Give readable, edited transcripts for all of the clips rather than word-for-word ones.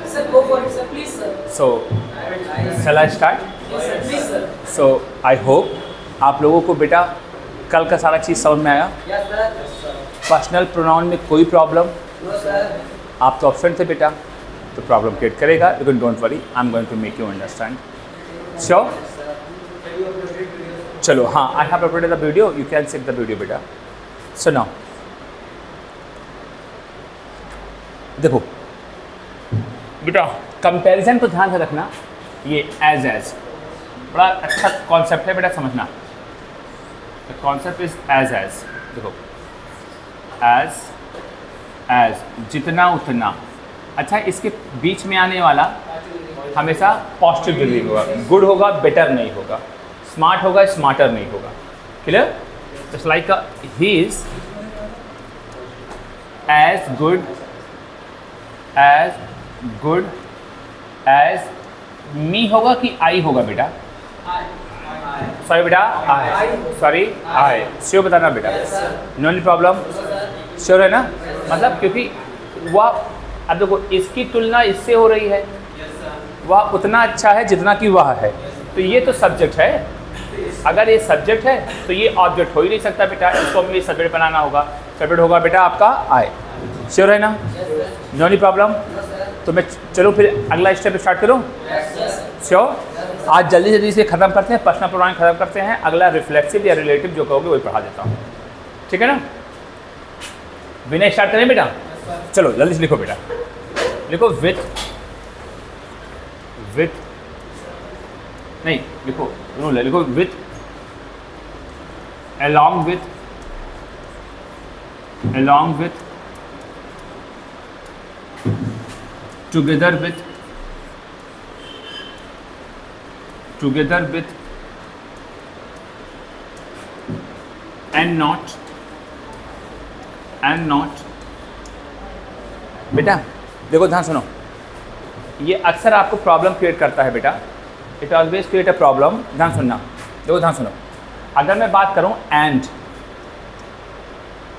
Sir, go for it, sir. Please, sir. So, shall I start? Yes, sir. Please, sir. So, I hope आप लोगों को बेटा कल का सारा चीज़ समझ में आया। Yes, sir. Yes, sir. Personal pronoun में कोई प्रॉब्लम? No, sir. आप तो ऑप्शन थे बेटा, तो प्रॉब्लम क्रिएट करेगा, लेकिन don't worry, I am going to make you understand. Sure? चलो हाँ, I have uploaded the video, you can check the video बेटा। सो नाउ देखो बेटा, कंपैरिजन को ध्यान से रखना, ये एज बड़ा अच्छा कॉन्सेप्ट है बेटा, समझना। द कॉन्सेप्ट इज एज देखो, एज जितना उतना। अच्छा, इसके बीच में आने वाला हमेशा पॉजिटिव डिग्री होगा, गुड होगा, बेटर नहीं होगा, स्मार्ट होगा, स्मार्टर नहीं होगा। Clear? Just like he is as good as me होगा कि आई होगा बेटा? सॉरी बेटा, आई, सॉरी आई। श्योर बताना बेटा, नो एनी प्रॉब्लम? श्योर है ना? मतलब क्योंकि वह, अब देखो इसकी तुलना इससे हो रही है, वह उतना अच्छा है जितना कि वह है, तो ये तो सब्जेक्ट है। अगर ये सब्जेक्ट है तो ये ऑब्जेक्ट हो ही नहीं सकता बेटा, इसको हमें सब्जेक्ट बनाना होगा। सब्जेक्ट होगा बेटा आपका आई। श्योर है ना? No any problem? तो मैं चलो फिर अगला स्टेप स्टार्ट करूँ? श्योर? आज जल्दी जल्दी से ख़त्म करते हैं, पर्सनल प्रोनाउन ख़त्म करते हैं, अगला रिफ्लेक्सिव या रिलेटिव जो कहोगे वही पढ़ा देता हूँ, ठीक है ना? विनय स्टार्ट करें बेटा? चलो जल्दी से लिखो बेटा, लिखो विथ नहीं, लिखो लिखो with, along with, together with, and not बेटा देखो ध्यान सुनो, ये अक्सर आपको प्रॉब्लम क्रिएट करता है बेटा, it always create a problem. ध्यान सुनना, देखो ध्यान सुनो, अगर मैं बात करूं एंड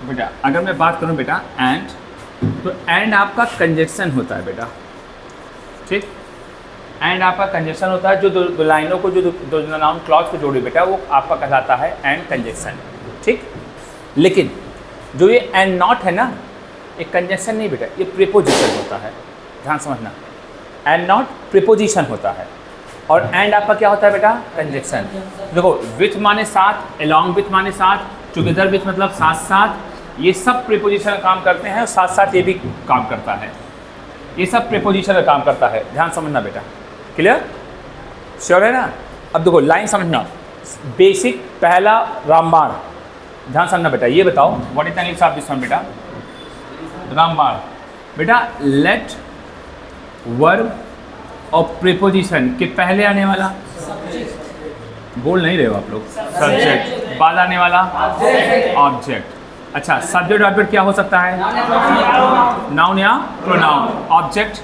बेटा, अगर मैं बात करूं बेटा एंड, तो एंड आपका कंजक्शन होता है बेटा, ठीक? एंड आपका कंजक्शन होता है, जो दो लाइनों को, जो दो नाउन क्लॉज को जोड़े बेटा, वो आपका कहलाता है एंड कंजक्शन, ठीक? लेकिन जो ये एंड नॉट है ना, एक कंजक्शन नहीं बेटा, ये प्रीपोजिशन होता है। ध्यान समझना, एंड नॉट प्रीपोजिशन होता है, और एंड आपका क्या होता है बेटा? कंजक्शन। देखो विथ माने साथ, along विथ माने साथ, टुगेदर विथ मतलब साथ साथ, ये सब प्रीपोजिशन काम करते हैं, और साथ साथ ये भी काम करता है, ये सब प्रीपोजिशन का काम करता है। ध्यान समझना बेटा, क्लियर? श्योर है ना? अब देखो लाइन समझना, बेसिक पहला रामबाण। ध्यान समझना बेटा, ये बताओ what is the English of this one बेटा? रामबाण बेटा, लेट वर्ब और प्रीपोजिशन के पहले आने वाला, बोल नहीं रहे हो आप लोग, सब्जेक्ट, बाद आने वाला ऑब्जेक्ट। अच्छा, सब्जेक्ट ऑब्जेक्ट क्या हो सकता है? नाउन या प्रोनाउन। ऑब्जेक्ट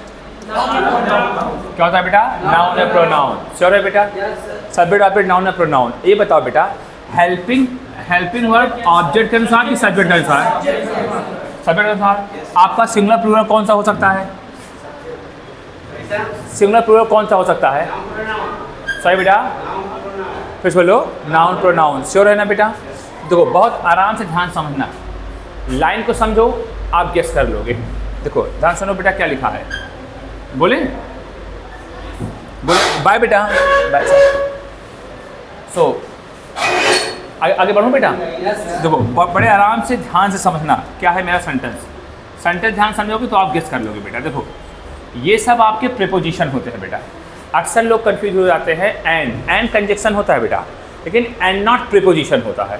क्या होता है बेटा? नाउन या प्रोनाउन। श्योर है बेटा? सब्जेक्ट ऑब्जेक्ट नाउन या प्रोनाउन। ये बताओ बेटा, हेल्पिंग वर्ब ऑब्जेक्ट के अनुसार कि सब्जेक्ट के अनुसार? सब्जेक्ट के अनुसार। आपका सिंगुलर प्लूरल कौन सा हो सकता है? सिंगुलर प्लूरल कौन सा हो सकता है? सही बेटा, फिर बोलो नाउन प्रोनाउन। श्योर है ना बेटा? देखो बहुत आराम से ध्यान समझना, लाइन को समझो, आप गेस कर लोगे। देखो ध्यान सुनो बेटा, क्या लिखा है, बोले बाय बेटा, बाय। सो आगे बढ़ो बेटा। देखो बड़े आराम से ध्यान से समझना, क्या है मेरा सेंटेंस ध्यान समझोगे तो आप गेस कर लोगे बेटा। देखो ये सब आपके प्रीपोजिशन होते हैं बेटा। अक्सर लोग कंफ्यूज हो जाते हैं, एंड कंजक्शन होता है बेटा, लेकिन एंड नॉट प्रीपोजिशन होता है,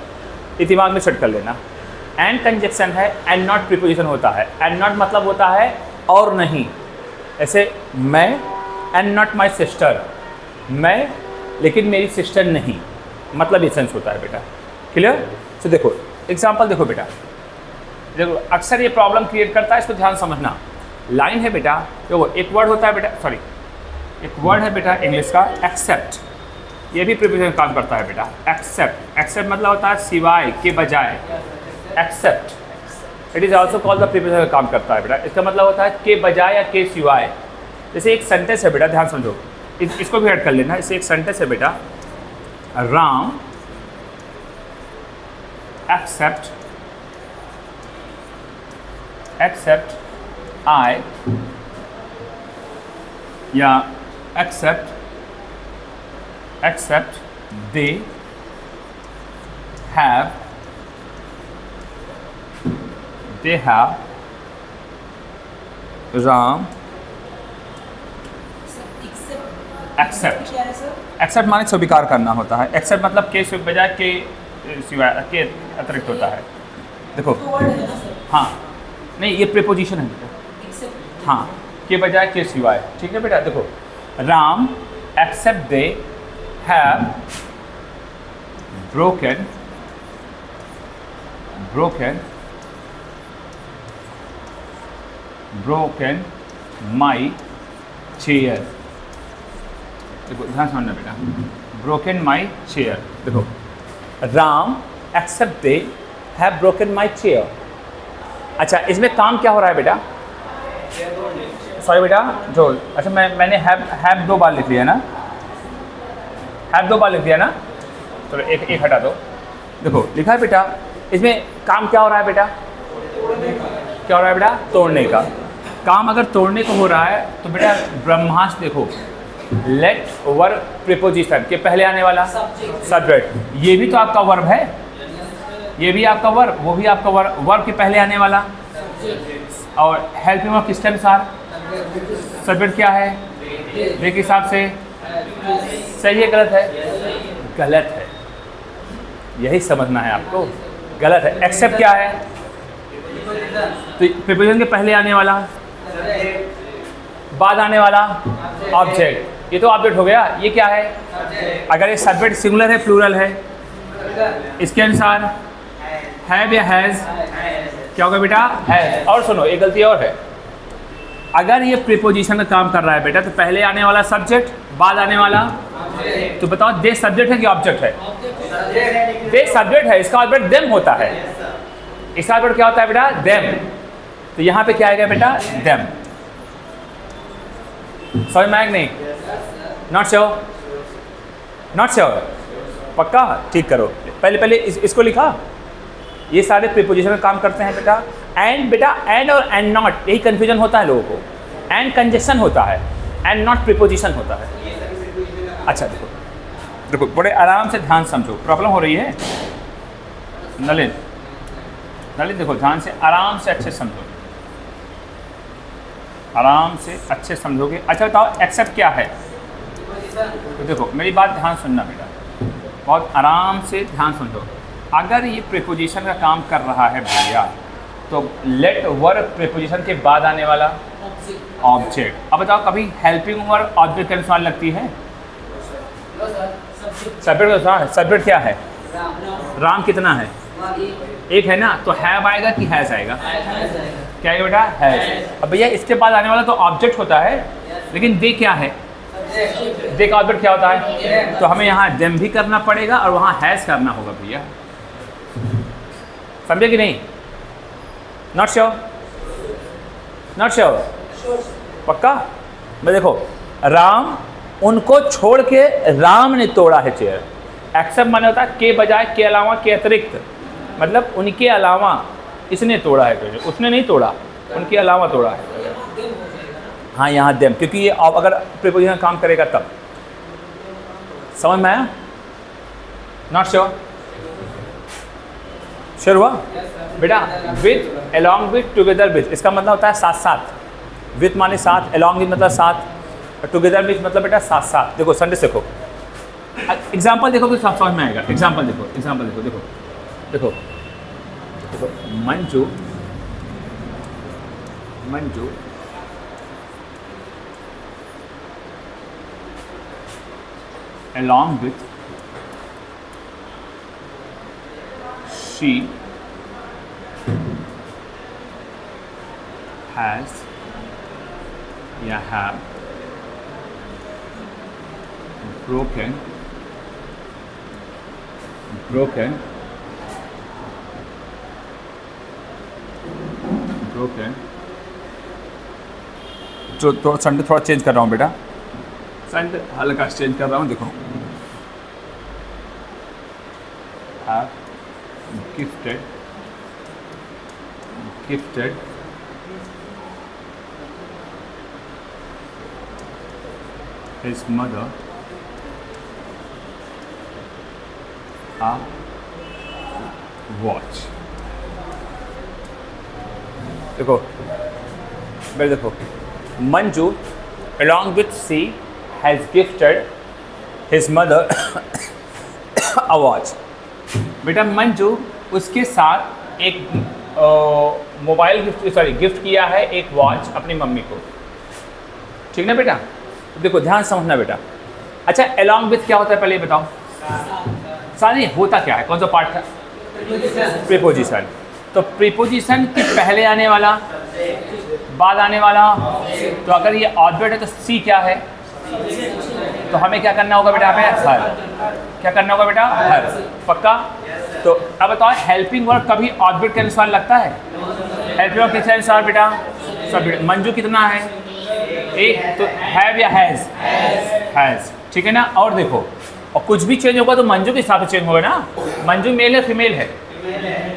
ये दिमाग में सेट कर लेना। एंड कंजक्शन है, एंड नॉट प्रीपोजिशन होता है। एंड नॉट मतलब होता है और नहीं, ऐसे मैं एंड नॉट माई सिस्टर, मैं लेकिन मेरी सिस्टर नहीं, मतलब ये सेंस होता है बेटा। क्लियर? तो देखो एग्जाम्पल देखो बेटा, देखो अक्सर ये प्रॉब्लम क्रिएट करता है, इसको ध्यान समझना। लाइन है बेटा, देखो एक वर्ड होता है बेटा, सॉरी एक वर्ड है बेटा इंग्लिश का एक्सेप्ट, ये भी प्रीपोजिशन काम करता है बेटा। एक्सेप्ट मतलब होता है सिवाय के बजाय, except it is also called the preposition काम करता है बेटा। इसका मतलब होता है के बजाय या के सिवाय। जैसे एक सेंटेंस है बेटा, ध्यान समझो, इसको भी ऐड कर लेना। इसे एक सेंटेंस है बेटा, राम एक्सेप्ट आई, या except they have Ram except. क्या है सर? एक्सेप्ट माने स्वीकार करना होता है। एक्सेप्ट मतलब के से बजाय के सिवाय के अतिरिक्त होता है। देखो तो वर्ड है ना सर? हाँ, नहीं ये प्रीपोजिशन है बेटा। एक्सेप्ट। हाँ, के बजाय के सिवाय, ठीक है बेटा। देखो Ram except they have broken my chair. देखो ध्यान समझना बेटा, ब्रोकन माई चेयर। देखो Ram except they have broken my chair. अच्छा, इसमें काम क्या हो रहा है बेटा? सॉरी बेटा, जो अच्छा मैंने हैव 2 बार लिख लिया ना, हैव 2 बार लिख दिया ना, चलो एक हटा दो। देखो लिखा है बेटा, इसमें काम क्या हो रहा है बेटा? क्या हो रहा है बेटा? तोड़ने का काम। अगर तोड़ने को हो रहा है तो बेटा ब्रह्मास्त्र देखो, लेट वर्ब प्रीपोजिशन के पहले आने वाला सब्जेक्ट, ये भी तो आपका वर्ब है, ये भी आपका वर्ब, वो भी आपका वर्ब के पहले आने वाला। और हेल्पिंग वर्ब किसके अनुसार? सब्जेक्ट क्या है? दे के हिसाब से। सही है गलत है? गलत है, यही समझना है आपको, गलत है। एक्सेप्ट क्या है? तो प्रीपोजिशन के पहले आने वाला, बाद आने वाला ऑब्जेक्ट, ये तो ऑब्जेक्ट हो गया। ये क्या है? अगर ये सब्जेक्ट सिंगुलर है प्लूरल है, इसके अनुसार हैव या हैज़ क्या होगा बेटा? हैज़। और सुनो एक गलती और है, अगर ये प्रीपोजिशन का काम कर रहा है बेटा तो पहले आने वाला सब्जेक्ट, बाद आने वाला, तो बताओ दे सब्जेक्ट है कि ऑब्जेक्ट है? दे सब्जेक्ट है, इसका ऑब्जेक्ट देम होता है। इसका ऑब्जेक्ट क्या होता है बेटा? देम। तो यहाँ पे क्या आएगा बेटा? देम। समझ में आएगा नहीं? Not sure? Not sure? पक्का? ठीक करो। पहले इसको लिखा। ये सारे प्रीपोजिशन का काम करते हैं बेटा। एंड बेटा, एंड और एंड नॉट, यही कंफ्यूजन होता है लोगों को। एंड कंजक्शन होता है, एंड नॉट प्रीपोजिशन होता है। अच्छा देखो देखो, बड़े आराम से ध्यान समझो, प्रॉब्लम हो रही है नलिन देखो ध्यान से, आराम से अच्छे समझो, आराम से अच्छे समझोगे। अच्छा बताओ एक्सेप्ट क्या है? तो देखो मेरी बात ध्यान सुनना बेटा, बहुत आराम से ध्यान समझो। अगर ये प्रीपोजिशन का काम कर रहा है भैया, तो लेट वर्ब प्रीपोजिशन के बाद आने वाला ऑब्जेक्ट। अब बताओ कभी हेल्पिंग वर्ब ऑब्जेक्ट के अनुसार लगती है? सब्जेक्ट अनुसार। सब्जेक्ट क्या है? राम कितना है? एक है ना, तो हैव आएगा कि हैज़ आएगा? क्या आएगा बेटा? हैज़। अब भैया इसके बाद आने वाला तो ऑब्जेक्ट होता है, लेकिन दे क्या है? दे का ऑब्जेक्ट क्या होता है? तो हमें यहाँ देम भी करना पड़ेगा और वहाँ हैज़ करना होगा भैया। समझे कि नहीं? Not sure? Not sure? पक्का? मैं देखो, राम उनको छोड़ के राम ने तोड़ा है चेयर। एक्सेप्ट माने होता है के बजाय, के अलावा, के अतिरिक्त, मतलब उनके अलावा इसने तोड़ा है चेयर। उसने नहीं तोड़ा, उनके अलावा तोड़ा है। हाँ यहाँ देम, क्योंकि ये अगर प्रीपोजिशन काम करेगा तब। समझ में आया? Not sure? श्योर हुआ बेटा? With, along with, together with, इसका मतलब होता है साथ साथ। विथ माने साथ, अलॉन्ग विथ मतलब साथ, टुगेदर विथ मतलब बेटा साथ साथ। देखो संडे देखो, एग्जाम्पल देखो तो समझ में आएगा। एग्जाम्पल देखो, एग्जाम्पल देखो, देखो देखो देखो, Manju along with she has या have broken तो संडे थोड़ा चेंज कर रहा हूँ बेटा, संडे हल्का चेंज कर रहा हूँ। देखो have gifted his mother a watch। देखो बेटा, देखो Manju along with C has gifted his mother a watch। बेटा मंजू उसके साथ एक मोबाइल गिफ्ट किया है, एक वॉच अपनी मम्मी को, ठीक ना बेटा। देखो ध्यान समझना बेटा। अच्छा along with क्या होता है पहले ये बताओ, सारी होता क्या है, कौन सा पार्ट था, प्रीपोजिशन। तो प्रीपोजिशन के पहले आने वाला, बाद आने वाला, तो अगर ये ऑब्जेक्ट है तो सी क्या है, तो हमें क्या करना होगा बेटा, हमें हर, क्या करना होगा बेटा, हर, पक्का। तो अब बताओ हेल्पिंग वर्ब कभी ऑब्जेक्ट के अनुसार लगता है, हेल्पिंग वर्ब किसके अनुसार बेटा, सब। मंजू कितना है, एक, तो हैव या हैज, ठीक है ना। और देखो, और कुछ भी चेंज होगा तो मंजू के हिसाब से चेंज होगा ना। मंजू मेल है फीमेल है,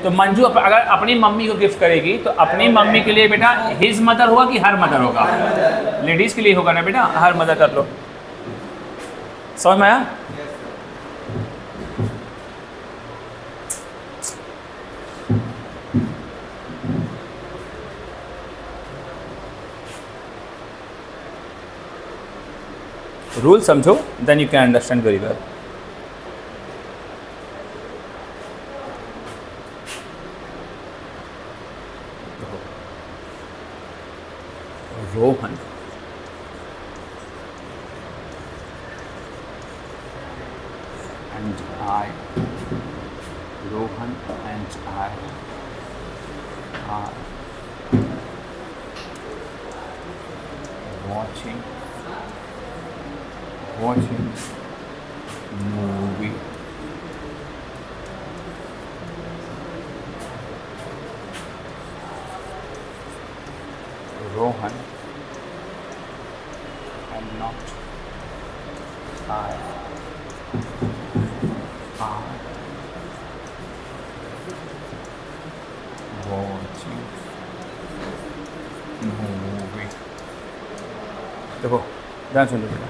तो मंजू अगर अपनी मम्मी को गिफ्ट करेगी तो अपनी मम्मी के लिए बेटा हिज मदर होगा कि हर मदर होगा, लेडीज के लिए होगा ना बेटा, हर मदर कर लो। समझ में आया। रूल समझो, then you can understand very well. Rohan and I are watching movie। Rohan and not I are watching movie। देखो ध्यान सुन लो बेटा,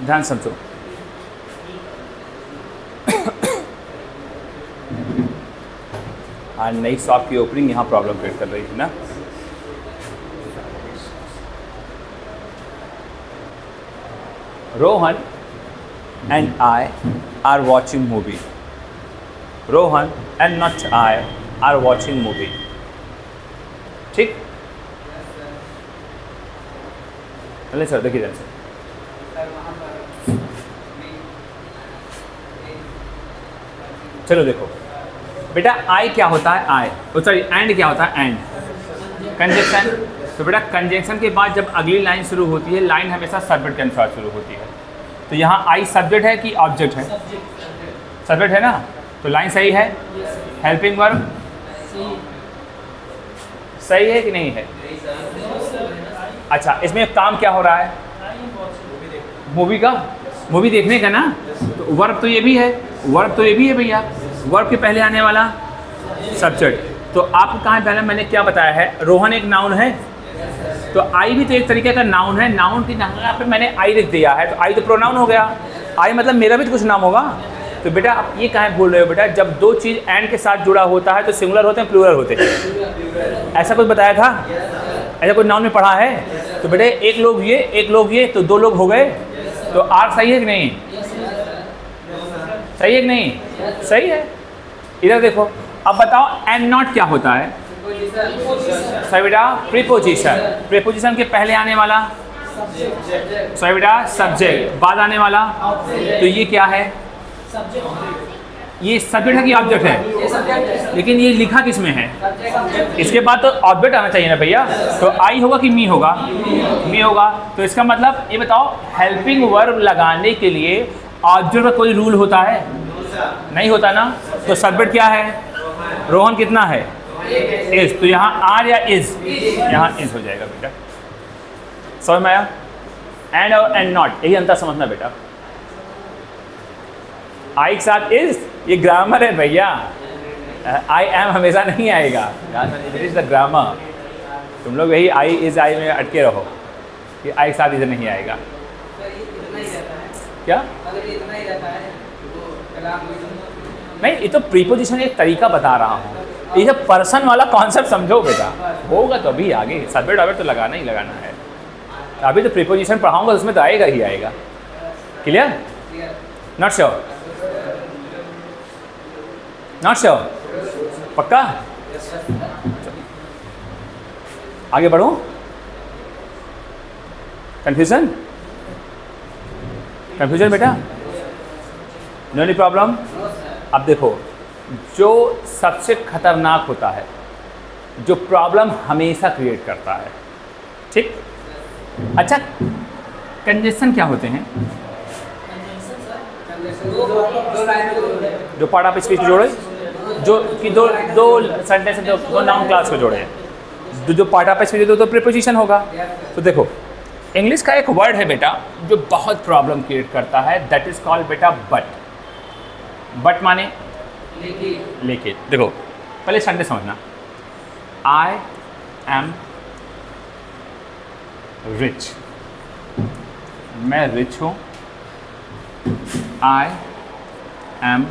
ध्यान समझो। आज नई शॉप की ओपनिंग यहाँ प्रॉब्लम क्रिएट कर रही थी ना। Rohan and I R watching movie. Rohan and not I R watching movie, ठीक। चलिए सर देखिए ध्यान से, चलो देखो बेटा आई क्या होता है, आई, सॉरी एंड क्या होता है, एंड कंजंक्शन। तो बेटा कंजंक्शन के बाद जब अगली लाइन शुरू होती है, लाइन हमेशा सब्जेक्ट के अनुसार शुरू होती है। तो यहाँ आई सब्जेक्ट है कि ऑब्जेक्ट है, सब्जेक्ट है ना, तो लाइन सही है। हेल्पिंग वर्ब सही है कि नहीं है। अच्छा इसमें काम क्या हो रहा है, मूवी का, मूवी देखने का ना। तो वर्ब तो ये भी है, वर्ब तो ये भी है भैया, वर्ब के पहले आने वाला सब्जेक्ट। तो आपको कहाँ पहले मैंने क्या बताया है, रोहन एक नाउन है, तो आई भी तो एक तरीके का नाउन है। नाउन की जगह पे मैंने आई लिख दिया है, तो आई तो प्रोनाउन हो गया। आई मतलब मेरा भी तो कुछ नाम होगा। तो बेटा आप ये कहाँ बोल रहे हो बेटा, जब दो चीज़ एंड के साथ जुड़ा होता है तो सिंगुलर होते हैं प्लूरल होते हैं, ऐसा कुछ बताया था, ऐसा कुछ नाउन में पढ़ा है। तो बेटे एक लोग ये तो दो लोग हो गए। तो आर सही है कि नहीं, सही है कि नहीं, सही है। इधर देखो, अब बताओ एंड नॉट क्या होता है। सही बेटा प्रीपोजिशन, प्रीपोजिशन के पहले आने वाला सही बेटा सब्जेक्ट, बाद आने वाला। तो ये क्या है, ये सब्जेक्ट है कि ऑब्जेक्ट है, लेकिन ये लिखा किस में है, इसके बाद तो ऑब्जेक्ट आना चाहिए ना भैया। तो आई होगा कि मी होगा, मी होगा। तो इसका मतलब ये बताओ हेल्पिंग वर्ब लगाने के लिए ऑब्जेक्ट का कोई रूल होता है, नहीं होता ना। तो सब्जेक्ट क्या है, रोहन कितना है, इज, तो यहाँ आर या इज, यहाँ इज हो जाएगा बेटा। समझ में आया? एंड और एंड नॉट, यही अंतर समझना बेटा। आई के साथ इज, ये ग्रामर है भैया। आई एम हमेशा नहीं आएगा, इट इज द ग्रामर। तुम लोग यही आई इज आई में अटके रहो कि आई के साथ इज नहीं आएगा। क्या नहीं, ये तो प्रीपोजिशन एक तरीका बता रहा हूँ, ये सब पर्सन वाला कॉन्सेप्ट समझो बेटा। होगा तो अभी आगे सब्जेक्ट ऑब्जेक्ट तो लगाना ही लगाना है। अभी तो प्रीपोजिशन पढ़ाऊंगा तो उसमें तो आएगा ही आएगा। Clear? Not sure? Not sure? पक्का? आगे बढ़ूं? कंफ्यूजन? कंफ्यूजन बेटा? No any problem? अब देखो, जो सबसे खतरनाक होता है, जो प्रॉब्लम हमेशा क्रिएट करता है, ठीक? अच्छा, कंजेशन क्या होते हैं? जो पार्ट ऑफ स्पीच को जोड़े, जो कि दो सेंटेंस, दो नाउन क्लास को जोड़े, जो पार्ट ऑफ स्पीच तो प्रीपोजिशन होगा। तो देखो, इंग्लिश का एक वर्ड है बेटा जो बहुत प्रॉब्लम क्रिएट करता है, दैट इज कॉल्ड बेटा बट। बट माने लेकिन। देखो पहले सेंटेंस समझना, आई एम रिच, मैं रिच हूँ। I am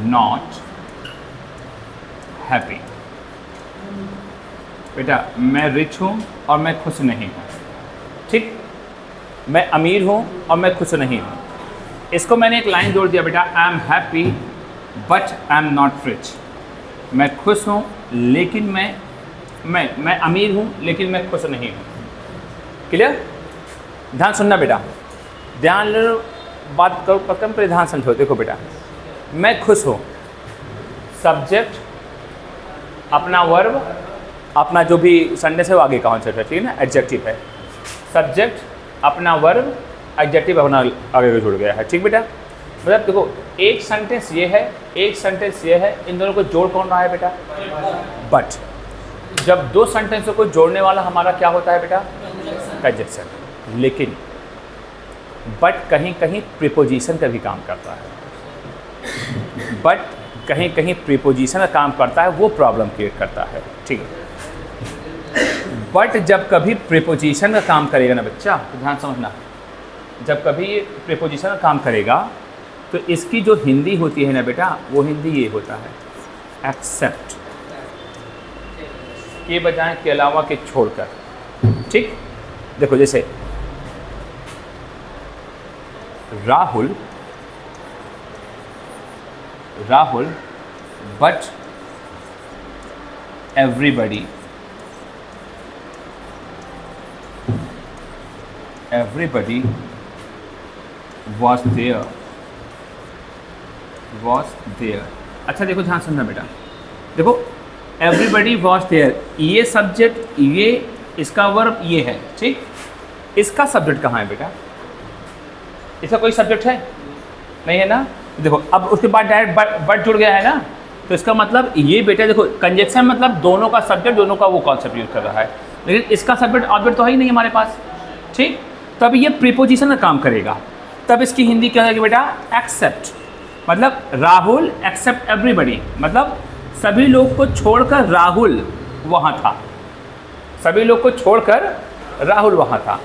not happy. बेटा मैं रिच हूँ और मैं खुश नहीं हूँ, ठीक? मैं अमीर हूँ और मैं खुश नहीं हूँ। इसको मैंने एक लाइन जोड़ दिया बेटा, I am happy but I am not rich. मैं खुश हूँ लेकिन मैं अमीर हूँ लेकिन मैं खुश नहीं हूँ। क्लियर? ध्यान सुनना बेटा, ध्यान लो, बात करो पक्का पर ध्यान समझो। देखो बेटा, मैं खुश हूँ, सब्जेक्ट अपना वर्ब अपना जो भी सेंटेंस है वो आगे का कॉन्सेप्ट है, ठीक है ना? एडजेक्टिव है, सब्जेक्ट अपना वर्ब एडजेक्टिव अपना आगे को जुड़ गया है, ठीक बेटा? मतलब देखो, एक सेंटेंस ये है, एक सेंटेंस ये है, इन दोनों को जोड़ कौन रहा है बेटा? बट। जब दो सेंटेंसों को जोड़ने वाला हमारा क्या होता है बेटा? कंजक्शन। लेकिन बट कहीं कहीं प्रीपोजिशन का भी काम करता है। बट कहीं कहीं प्रीपोजिशन का काम करता है, वो प्रॉब्लम क्रिएट करता है, ठीक है? बट जब कभी प्रीपोजिशन का काम करेगा ना बच्चा, तो ध्यान समझना, जब कभी ये प्रीपोजिशन का काम करेगा तो इसकी जो हिंदी होती है ना बेटा, वो हिंदी ये होता है, एक्सेप्ट, के बजाय, के अलावा, के छोड़कर, ठीक? देखो जैसे Rahul but everybody was there। अच्छा देखो, ध्यान सुनना बेटा, देखो एवरीबडी was there, ये सब्जेक्ट, ये इसका वर्ब ये है, ठीक? इसका सब्जेक्ट कहाँ है बेटा? इसका कोई सब्जेक्ट है नहीं है ना? देखो अब उसके बाद डायरेक्ट बट जुड़ गया है ना, तो इसका मतलब ये बेटा देखो, कंजक्शन मतलब दोनों का सब्जेक्ट, दोनों का वो कॉन्सेप्ट यूज कर रहा है, लेकिन इसका सब्जेक्ट ऑब्जेक्ट तो है ही नहीं हमारे पास, ठीक? तब ये प्रीपोजिशन का काम करेगा, तब इसकी हिंदी क्या होगी बेटा? एक्सेप्ट। मतलब राहुल एक्सेप्ट एवरीबडी, मतलब सभी लोग को छोड़कर राहुल वहाँ था, सभी लोग को छोड़कर राहुल वहाँ था।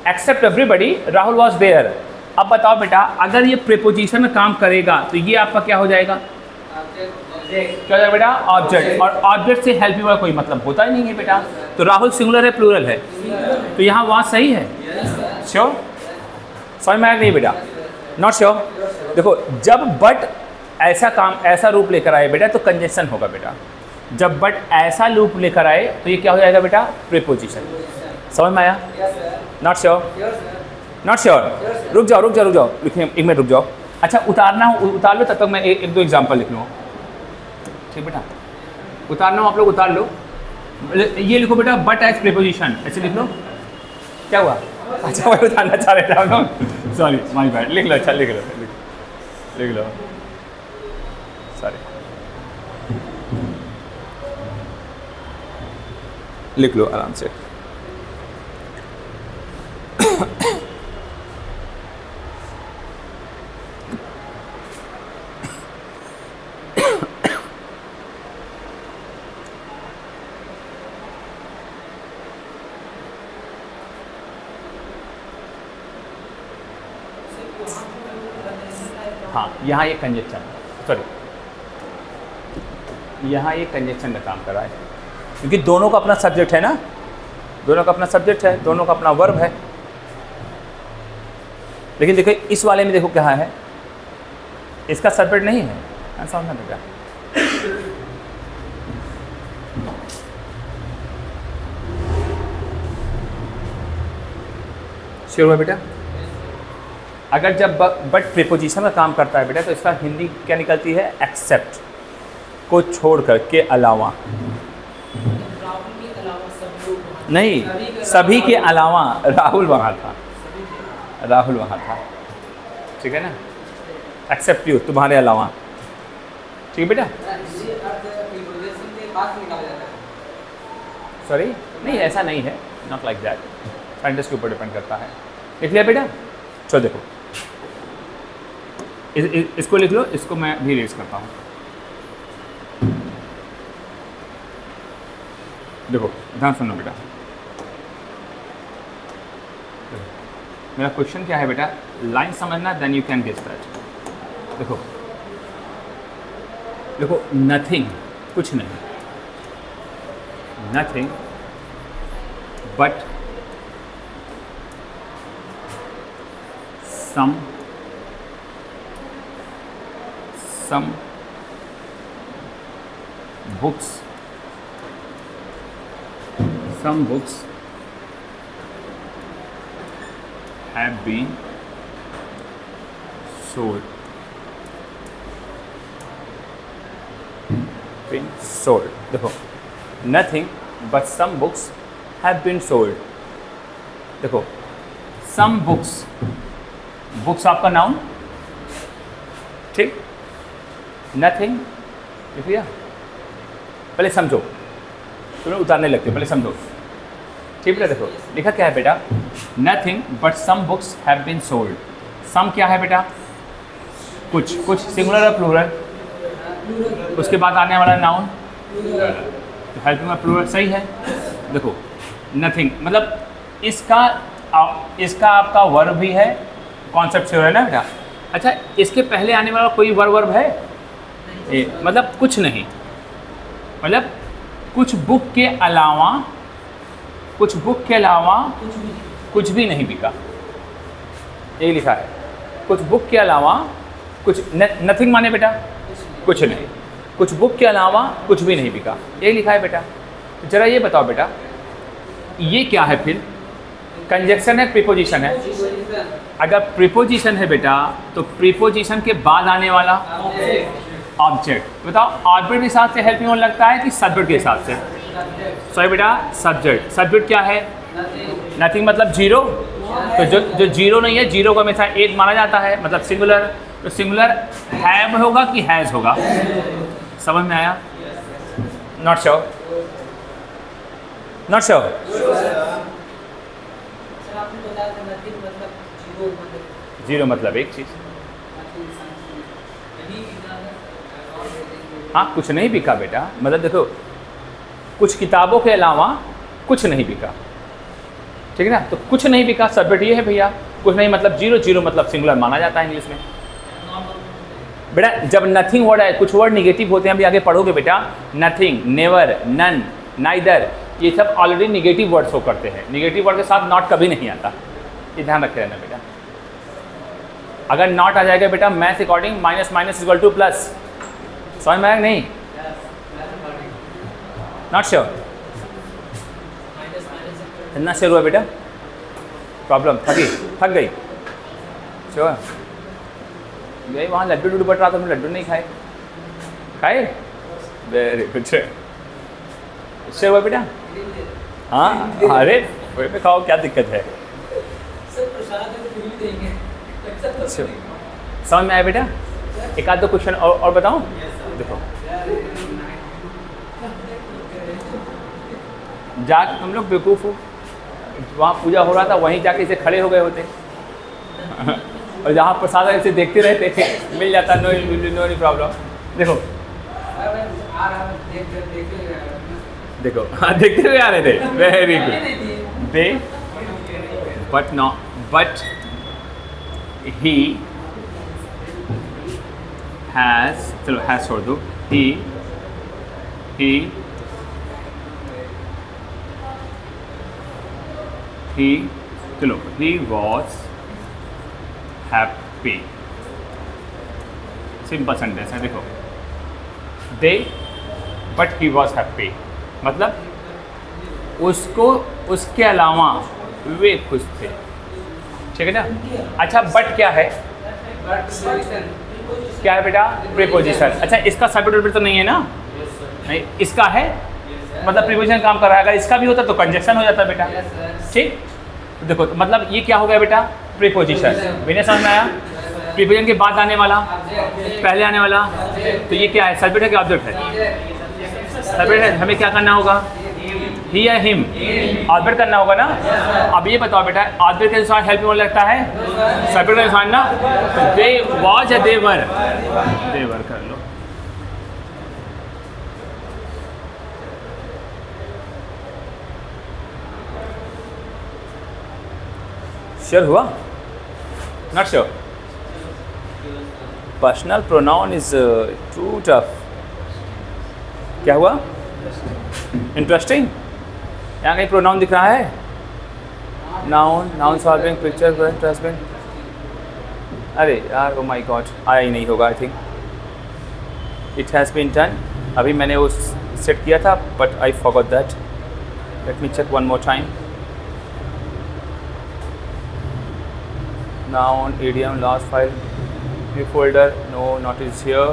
Except everybody, Rahul was there. अब बताओ बेटा, अगर ये प्रीपोजिशन का काम करेगा तो ये आपका क्या हो जाएगा? क्या हो जाएगा बेटा? ऑब्जेक्ट। और ऑब्जेक्ट से हेल्प हुआ कोई मतलब होता ही नहीं है बेटा। तो राहुल सिंगुलर है प्लूरल है, तो यहाँ वहाँ सही है। श्योर? समझ में आया नहीं बेटा? Not sure? देखो, जब बट ऐसा काम, ऐसा रूप लेकर आए बेटा तो कंजक्शन होगा बेटा। जब बट ऐसा रूप लेकर आए तो ये क्या हो जाएगा बेटा? प्रीपोजिशन। समझ में आया? Not sure? Not sure? रुक जाओ, लिखिए, एक मिनट रुक जाओ। अच्छा उतारना हो उतार लो, तब तक मैं एक दो एग्जाम्पल लिख लूँ, ठीक बेटा? उतारना हो आप लोग उतार लो। ये लिखो बेटा, बट एज प्रीपोजिशन, ऐसे लिख लो। क्या हुआ? अच्छा मैं उतारना चाह रहे थे आप लोग, सॉरी माय बैड। लिख लो, अच्छा लिख लो, सॉरी। लिख लो आराम से। हाँ, यहाँ ये कंजक्शन, सॉरी, यहाँ ये कंजक्शन का काम कर रहा है, क्योंकि दोनों का अपना सब्जेक्ट है ना, दोनों का अपना सब्जेक्ट है, दोनों का अपना वर्ब है। लेकिन देखो इस वाले में देखो क्या है, इसका सब्जेक्ट नहीं है, ऐसा होना बेटा। श्योर हुआ बेटा? अगर जब बट प्रीपोजिशन का काम करता है बेटा, तो इसका हिंदी क्या निकलती है? एक्सेप्ट, को छोड़कर, के अलावा। नहीं, सभी के अलावा। राहुल वहाँ था, राहुल वहाँ था, ठीक है ना। एक्सेप्ट यू, तुम्हारे अलावा, ठीक है बेटा। सॉरी, नहीं ऐसा नहीं है, नॉट लाइक दैट, सेंटेंस के ऊपर डिपेंड करता है। लिख लिया बेटा? चलो देखो, इसको लिख लो, इसको मैं भी रेज करता हूँ। देखो ध्यान सुनो बेटा, मेरा क्वेश्चन क्या है बेटा, लाइन समझना, then you can guess that. देखो देखो, नथिंग, कुछ नहीं, nothing but some books have been sold, देखो nothing but some books have been sold। देखो some books, बुक्स आपका नाउन, ठीक, नथिंग, लिख लिया? पहले समझो, तुम्हें उतारने लगते हो, पहले समझो, ठीक है। देखो लिखा क्या है बेटा, nothing but some books have been sold. Some क्या है बेटा? कुछ, कुछ सिंगुलर और प्लूरल, उसके बाद आने वाला नाउन, तो हेल्पिंग में प्लूरल, सही है। देखो नथिंग मतलब इसका आपका वर्ब भी है, कॉन्सेप्ट से हो है ना बेटा। अच्छा, इसके पहले आने वाला कोई वर्ब है? मतलब कुछ नहीं, मतलब कुछ बुक के अलावा, कुछ बुक के अलावा कुछ भी नहीं बिका, ये लिखा है। कुछ बुक के अलावा कुछ, नथिंग माने बेटा कुछ नहीं, कुछ बुक के अलावा कुछ भी नहीं बिका, ये लिखा है बेटा। जरा ये बताओ बेटा, ये क्या है फिर? कंजक्शन है, प्रीपोजिशन है? अगर प्रीपोजिशन है बेटा, तो प्रीपोजिशन के बाद आने वाला ऑब्जेक्ट, बताओ ऑब्जेक्ट के हिसाब से हेल्पिंग वन लगता है कि सब्जेक्ट के हिसाब से? सॉरी बेटा, सब्जेक्ट। सब्जेक्ट क्या है? नथिंग मतलब जीरो, तो जो जीरो नहीं है, जीरो को हमेशा एक माना जाता है, मतलब सिंगुलर, तो सिंगुलर हैव होगा कि हैज़ होगा? समझ में आया? Not sure? Not sure? Zero मतलब एक चीज़, हाँ कुछ नहीं बिका बेटा, मतलब देखो कुछ किताबों के अलावा कुछ नहीं बिका, ठीक है ना। तो कुछ नहीं बिका सब्जेक्ट ये है भैया, कुछ नहीं मतलब जीरो, जीरो मतलब सिंगुलर माना जाता है इंग्लिश में बेटा। जब नथिंग वर्ड है, कुछ वर्ड निगेटिव होते हैं, अभी आगे पढ़ोगे बेटा। नथिंग, नेवर, नन, नाइदर, ये सब ऑलरेडी निगेटिव वर्ड शो करते हैं। निगेटिव वर्ड के साथ नॉट कभी नहीं आता, ये ध्यान रखे रहना बेटा। अगर नॉट आ जाएगा बेटा maths according, minus minus equal two plus, समझ में आया नहीं? Not sure? इतना श्योर हुआ बेटा? प्रॉब्लम थक गई? श्योर? यही वहाँ लड्डू डुडू बट रहा था, लड्डू नहीं खाए? वेरी गुड, श्योर हुआ बेटा? हाँ, अरे वही पे खाओ, क्या दिक्कत है? समझ में आया बेटा? एक आध दो क्वेश्चन और बताऊं? देखो जाके तुम लोग बेवकूफ़ हो, वहाँ पूजा हो रहा था वहीं जाके इसे खड़े हो गए होते और जहाँ प्रसाद ऐसे देखते रहते मिल जाता, नो नो प्रॉब्लम। देखो देखो हाँ देखते हुए आ रहे थे, very good. They but no but he has, चलो हैज़ छोड़ दो, ही चलो he was happy, simple sentence है। देखो they but he was happy मतलब उसको उसके अलावा वे खुश थे, ठीक है ना। अच्छा बट क्या है, क्या है बेटा, प्रीपोजिशन। अच्छा इसका सब्जेक्ट तो नहीं है ना, नहीं इसका है, मतलब प्रीपोजिशन काम कर रहा है। अगर इसका भी होता तो कंजक्शन हो जाता बेटा, ठीक। देखो मतलब ये क्या हो गया बेटा, प्रीपोजिशन। मैंने समझ में आया, प्रीपोजिशन के बाद आने वाला, पहले आने वाला, तो ये क्या है, सब्जेक्ट है कि ऑब्जेक्ट है, सब्जेक्ट है। हमें क्या करना होगा, ही या हिम, ऑब्जेक्ट करना होगा ना। अब ये बताओ बेटा ऑब्जेक्ट के अनुसार हेल्प में लगता है सब्जेक्ट के अनुसार ना, तो दे वाज या देवर कर लो। श्योर हुआ, not sure. Personal pronoun is too tough. क्या हुआ, इंटरेस्टिंग। यहाँ कहीं प्रोनाउन दिख रहा है, noun, noun solving, picture, present, husband. अरे यार ओ माय गॉड, आया ही नहीं होगा I think. It has been done, अभी मैंने वो सेट किया था but I forgot that. Let me check one more time. Noun, idiom, last file, new folder, no, not is here.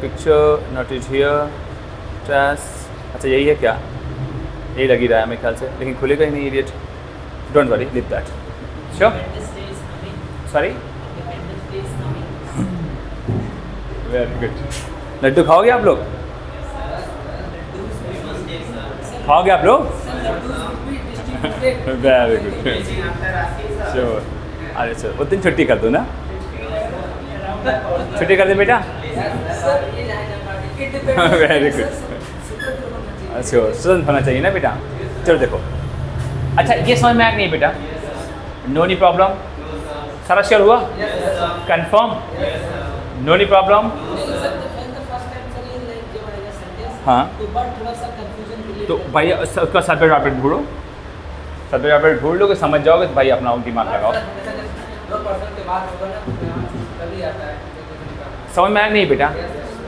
Picture, not is here. Trash, अच्छा यही है क्या, यही लगी रहा है मेरे ख्याल से, लेकिन खुलेगा ही नहीं idiot. Don't worry, leave that. Sure, sorry, very good. लड्डू खाओगे आप लोग, खाओगे आप लोग, वेरी गुड, श्योर। अरे सर उस दिन छुट्टी कर दो ना, छुट्टी कर दे बेटा, वेरी गुड। अच्छा स्टूडेंट होना चाहिए ना बेटा। चलो देखो, अच्छा ये समझ में आया नहीं बेटा, नो नी प्रॉब्लम, सारा श्योर हुआ, कंफर्म, नो नी प्रॉब्लम। हाँ तो भाई उसका सब्जेक्ट ऑब्जेक्ट ढूंढो, सब्जेक्ट ऑब्जेक्ट ढूंढ लो कि समझ जाओगे तो भाई अपना दिमाग लगाओ। समझ में आया नहीं बेटा,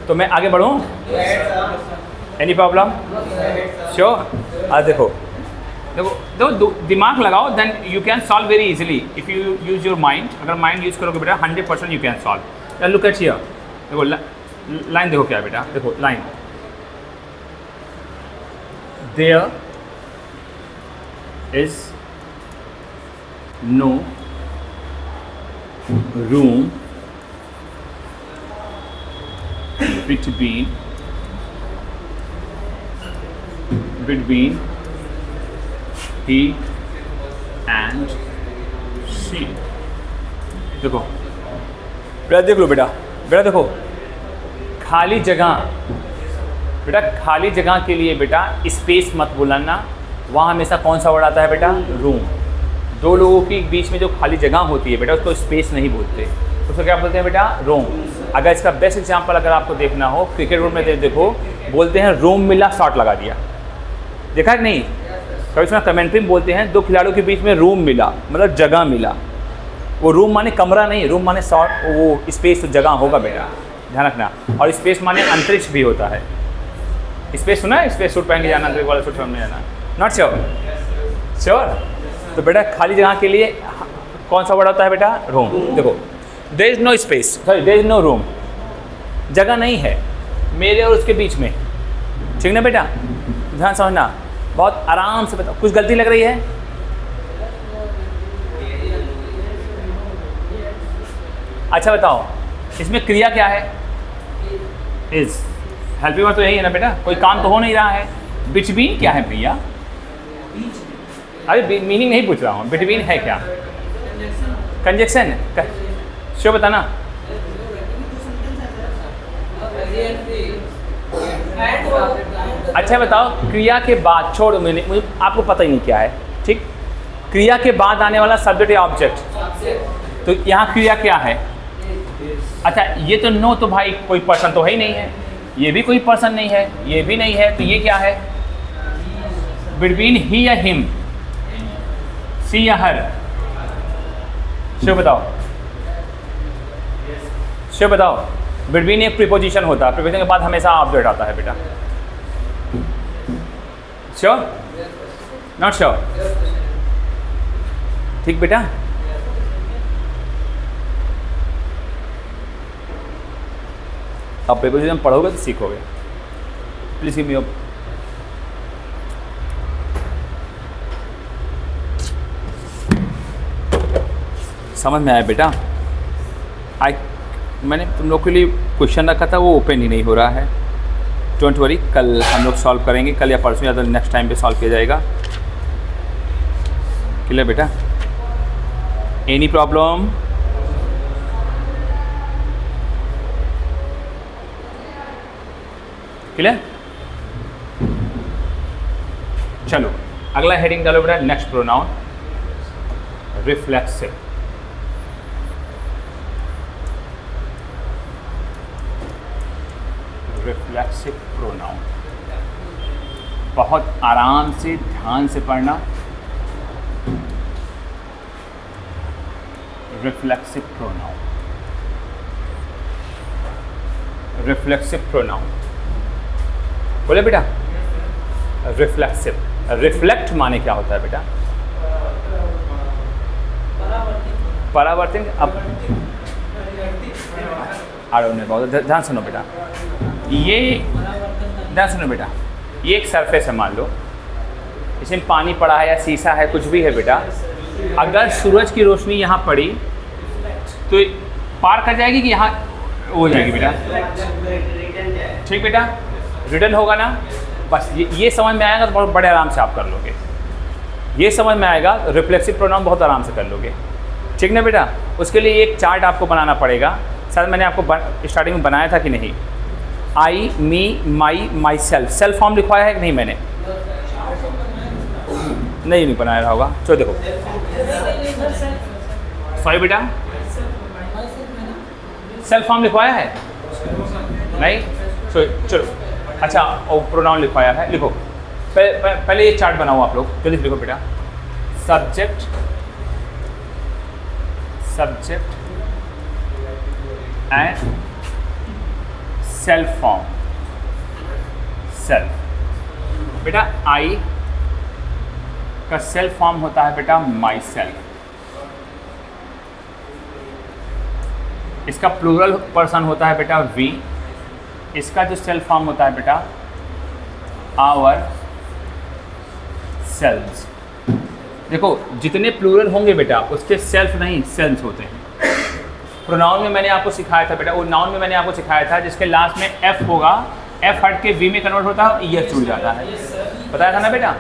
तो मैं आगे बढ़ूँ, एनी प्रॉब्लम, श्योर। आज देखो देखो देखो दिमाग लगाओ, then you can solve very easily if you use your mind. अगर माइंड यूज़ करोगे बेटा 100% you can solve. Look at here, देखो लाइन देखो क्या है बेटा, देखो line, there is no room between he and she। देखो बेटा, देख लो बेटा, बेटा देखो खाली जगह, बेटा खाली जगह के लिए बेटा स्पेस मत बुलाना, वहाँ हमेशा कौन सा वर्ड आता है बेटा, रूम। दो लोगों के बीच में जो खाली जगह होती है बेटा उसको स्पेस नहीं बोलते, उसको क्या बोलते हैं बेटा, रूम। अगर इसका बेस्ट एग्जांपल अगर आपको देखना हो, क्रिकेट रूम में देखो बोलते हैं रूम मिला, शॉट लगा दिया, देखा है कि नहीं। कभी इसमें कमेंट्री में बोलते हैं दो खिलाड़ियों के बीच में रूम मिला, मतलब जगह मिला। वो रूम माने कमरा नहीं, रूम माने शॉट, वो स्पेस जगह होगा बेटा, ध्यान रखना। और स्पेस माने अंतरिक्ष भी होता है। स्पेस सुना है, स्पेस सूट पहन के जाना, अंतरिक्ष वाला सूट पहन के जाना, नॉट श्योर, श्योर। तो बेटा खाली जगह के लिए कौन सा वर्ड होता है बेटा, रूम। देखो there is no space, sorry there is no room, जगह नहीं है मेरे और उसके बीच में, ठीक ना बेटा, ध्यान समझना, बहुत आराम से बताओ। कुछ गलती लग रही है, अच्छा बताओ इसमें क्रिया क्या है, इज। हेल्पिंग वर्ड तो यही है ना बेटा, कोई काम तो हो नहीं रहा है। बिटवीन क्या है भैया, अरे मीनिंग नहीं पूछ रहा हूँ, बिटवीन है क्या? कंजक्शन शो बताना। अच्छा बताओ, क्रिया के बाद, छोड़ो मुझे आपको पता ही नहीं क्या है, ठीक। क्रिया के बाद आने वाला सब्जेक्ट या ऑब्जेक्ट, तो यहाँ क्रिया क्या है? अच्छा ये तो नो, तो भाई कोई पर्सन तो है ही नहीं है, ये भी कोई पर्सन नहीं है, ये भी नहीं है, तो ये क्या है? बिटवीन ही या हिम, सी या हर? शिव बताओ, शिव बताओ। बिटवीन एक प्रीपोजिशन होता है, प्रीपोजिशन के बाद हमेशा ऑब्जेक्ट आता है बेटा। श्योर? Not sure? ठीक बेटा। अब प्रीपोजिशन पढ़ोगे तो सीखोगे। प्लीज गिव मी योर समझ में आया बेटा? मैंने तुम लोग के लिए क्वेश्चन रखा था, वो ओपन ही नहीं हो रहा है। डोंट वरी, कल हम लोग सॉल्व करेंगे, कल या परसों या तो नेक्स्ट टाइम पे सॉल्व किया जाएगा। क्लियर बेटा? Any problem? क्लियर? चलो अगला हेडिंग डालो बेटा, next pronoun reflexive. Reflexive pronoun, बहुत आराम से ध्यान से पढ़ना। रिफ्लेक्सिव प्रोनाउन, रिफ्लेक्सिव प्रोनाउन बोले बेटा। रिफ्लेक्सिव, रिफ्लेक्ट माने क्या होता है बेटा? परावर्तित। अब बहुत ध्यान सुनो बेटा, ये ध्यान सुनो बेटा, ये एक सरफेस है, मान लो इसमें पानी पड़ा है या शीशा है, कुछ भी है बेटा। अगर सूरज की रोशनी यहाँ पड़ी तो पार कर जाएगी कि यहाँ हो जाएगी बेटा? ठीक बेटा, रिटर्न होगा ना? बस ये समझ में आएगा तो बहुत बड़े आराम से आप कर लोगे। ये समझ में आएगा, रिफ्लेक्सिव प्रोनाउन बहुत आराम से कर लोगे, ठीक ना बेटा? उसके लिए एक चार्ट आपको बनाना पड़ेगा। सर मैंने आपको स्टार्टिंग में बनाया था कि नहीं? आई, मी, माई, माई सेल्फ, सेल्फ फॉर्म लिखवाया है कि नहीं मैंने? नहीं बनाया रहा होगा। चलो देखो, सॉरी बेटा, सेल्फ फॉर्म लिखवाया है नहीं? चलो अच्छा, और प्रोनाउन लिखवाया है, लिखो। पहले ये चार्ट बनाओ आप लोग, जल्दी लिखो बेटा। Subject, subject and self form. Self बेटा, आई का सेल्फ फॉर्म होता है बेटा माई सेल्फ। इसका प्लूरल पर्सन होता है बेटा वी। इसका जो सेल्फ फॉर्म होता है बेटा आवर सेल्व्स। देखो जितने प्लूरल होंगे बेटा उसके सेल्फ नहीं सेल्स होते हैं। प्रोनाउन में मैंने आपको सिखाया था बेटा, वो नाउन में मैंने आपको सिखाया था जिसके लास्ट में एफ होगा, एफ हट के वी में कन्वर्ट होता है, ई एस जुड़ जाता है, बताया था ना बेटा?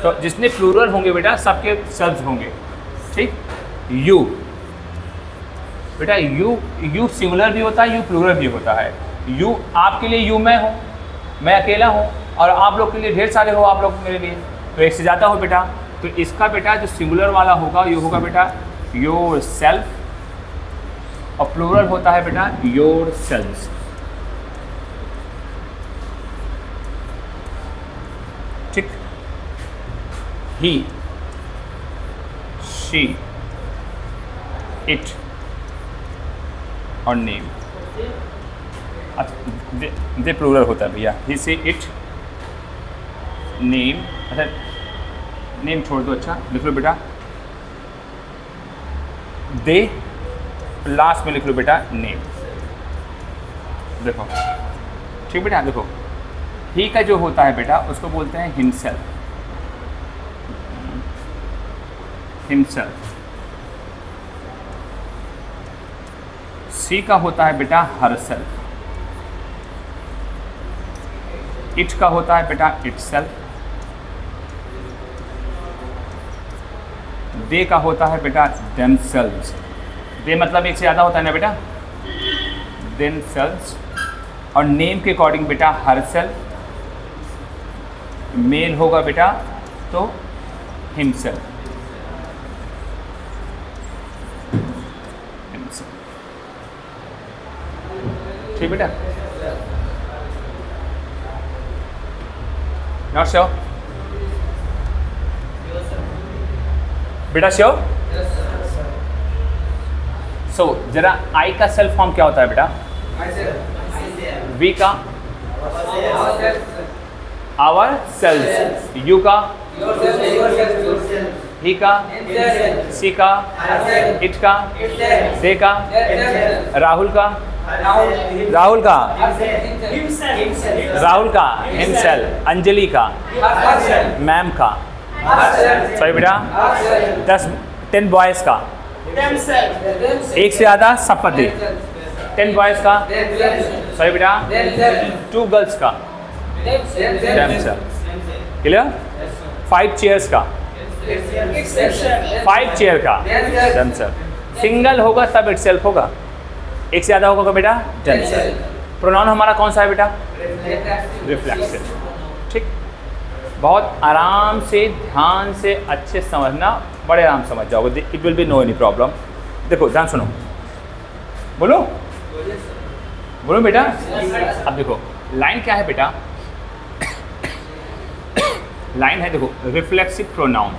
तो जितने प्लूरल होंगे बेटा सबके सेल्स होंगे, ठीक? यू बेटा, यू सिंगुलर भी होता है, यू प्लूरल भी होता है। यू आपके लिए यू मैं हूँ, मैं अकेला हूँ, और आप लोग के लिए ढेर सारे हो, आप लोग मेरे लिए तो एक से ज़्यादा हो बेटा। तो इसका बेटा जो सिंगुलर वाला होगा ये होगा बेटा योर सेल्फ, और प्लूरल होता है बेटा योर सेल्स। ठीक? ही, शी, इट और नेम। अच्छा दे प्लूरल होता है भैया, ही से इट नेम। अच्छा नेम छोड़ दो, अच्छा लिख लो बेटा दे, लास्ट में लिख लो बेटा नेम। देखो ठीक बेटा, देखो ही का जो होता है बेटा उसको बोलते हैं हिमसेल्फ, हिमसेल्फ। सी का होता है बेटा हरसेल्फ, इट का होता है बेटा इटसेल्फ, दे का होता है बेटा themselves। दे मतलब एक से ज़्यादा होता है ना बेटा, themselves। और नेम के अकॉर्डिंग बेटा herself, मेल होगा बेटा तो himself। ठीक बेटा, नॉट श्योर बेटा, श्योर। सो जरा आई का सेल्फ फॉर्म क्या होता है बेटा? वी का आवर सेल्फ, यू का ही का, सी का, इट का, दे का, राहुल का, राहुल का, राहुल का, हिमसेल्फ, अंजलि का, मैम का, सॉरी बेटा, 10 बॉयज का, एक से ज़्यादा सपति, 10 बॉयज का, सॉरी बेटा, 2 गर्ल्स का, क्लियर, 5 चेयर्स का, 5 चेयर का, सिंगल होगा तब इटसेल्फ होगा, एक से ज़्यादा होगा बेटा जेंसेल्फ। प्रोनाउन हमारा कौन सा है बेटा? रिफ्लेक्सिव। ठीक, बहुत आराम से, ध्यान से, अच्छे समझना, बड़े आराम समझ जाओगे, it will be no any problem. देखो ध्यान सुनो, बोलो बोलो बेटा। अब देखो लाइन क्या है बेटा? लाइन है देखो रिफ्लेक्सिव प्रोनाउन,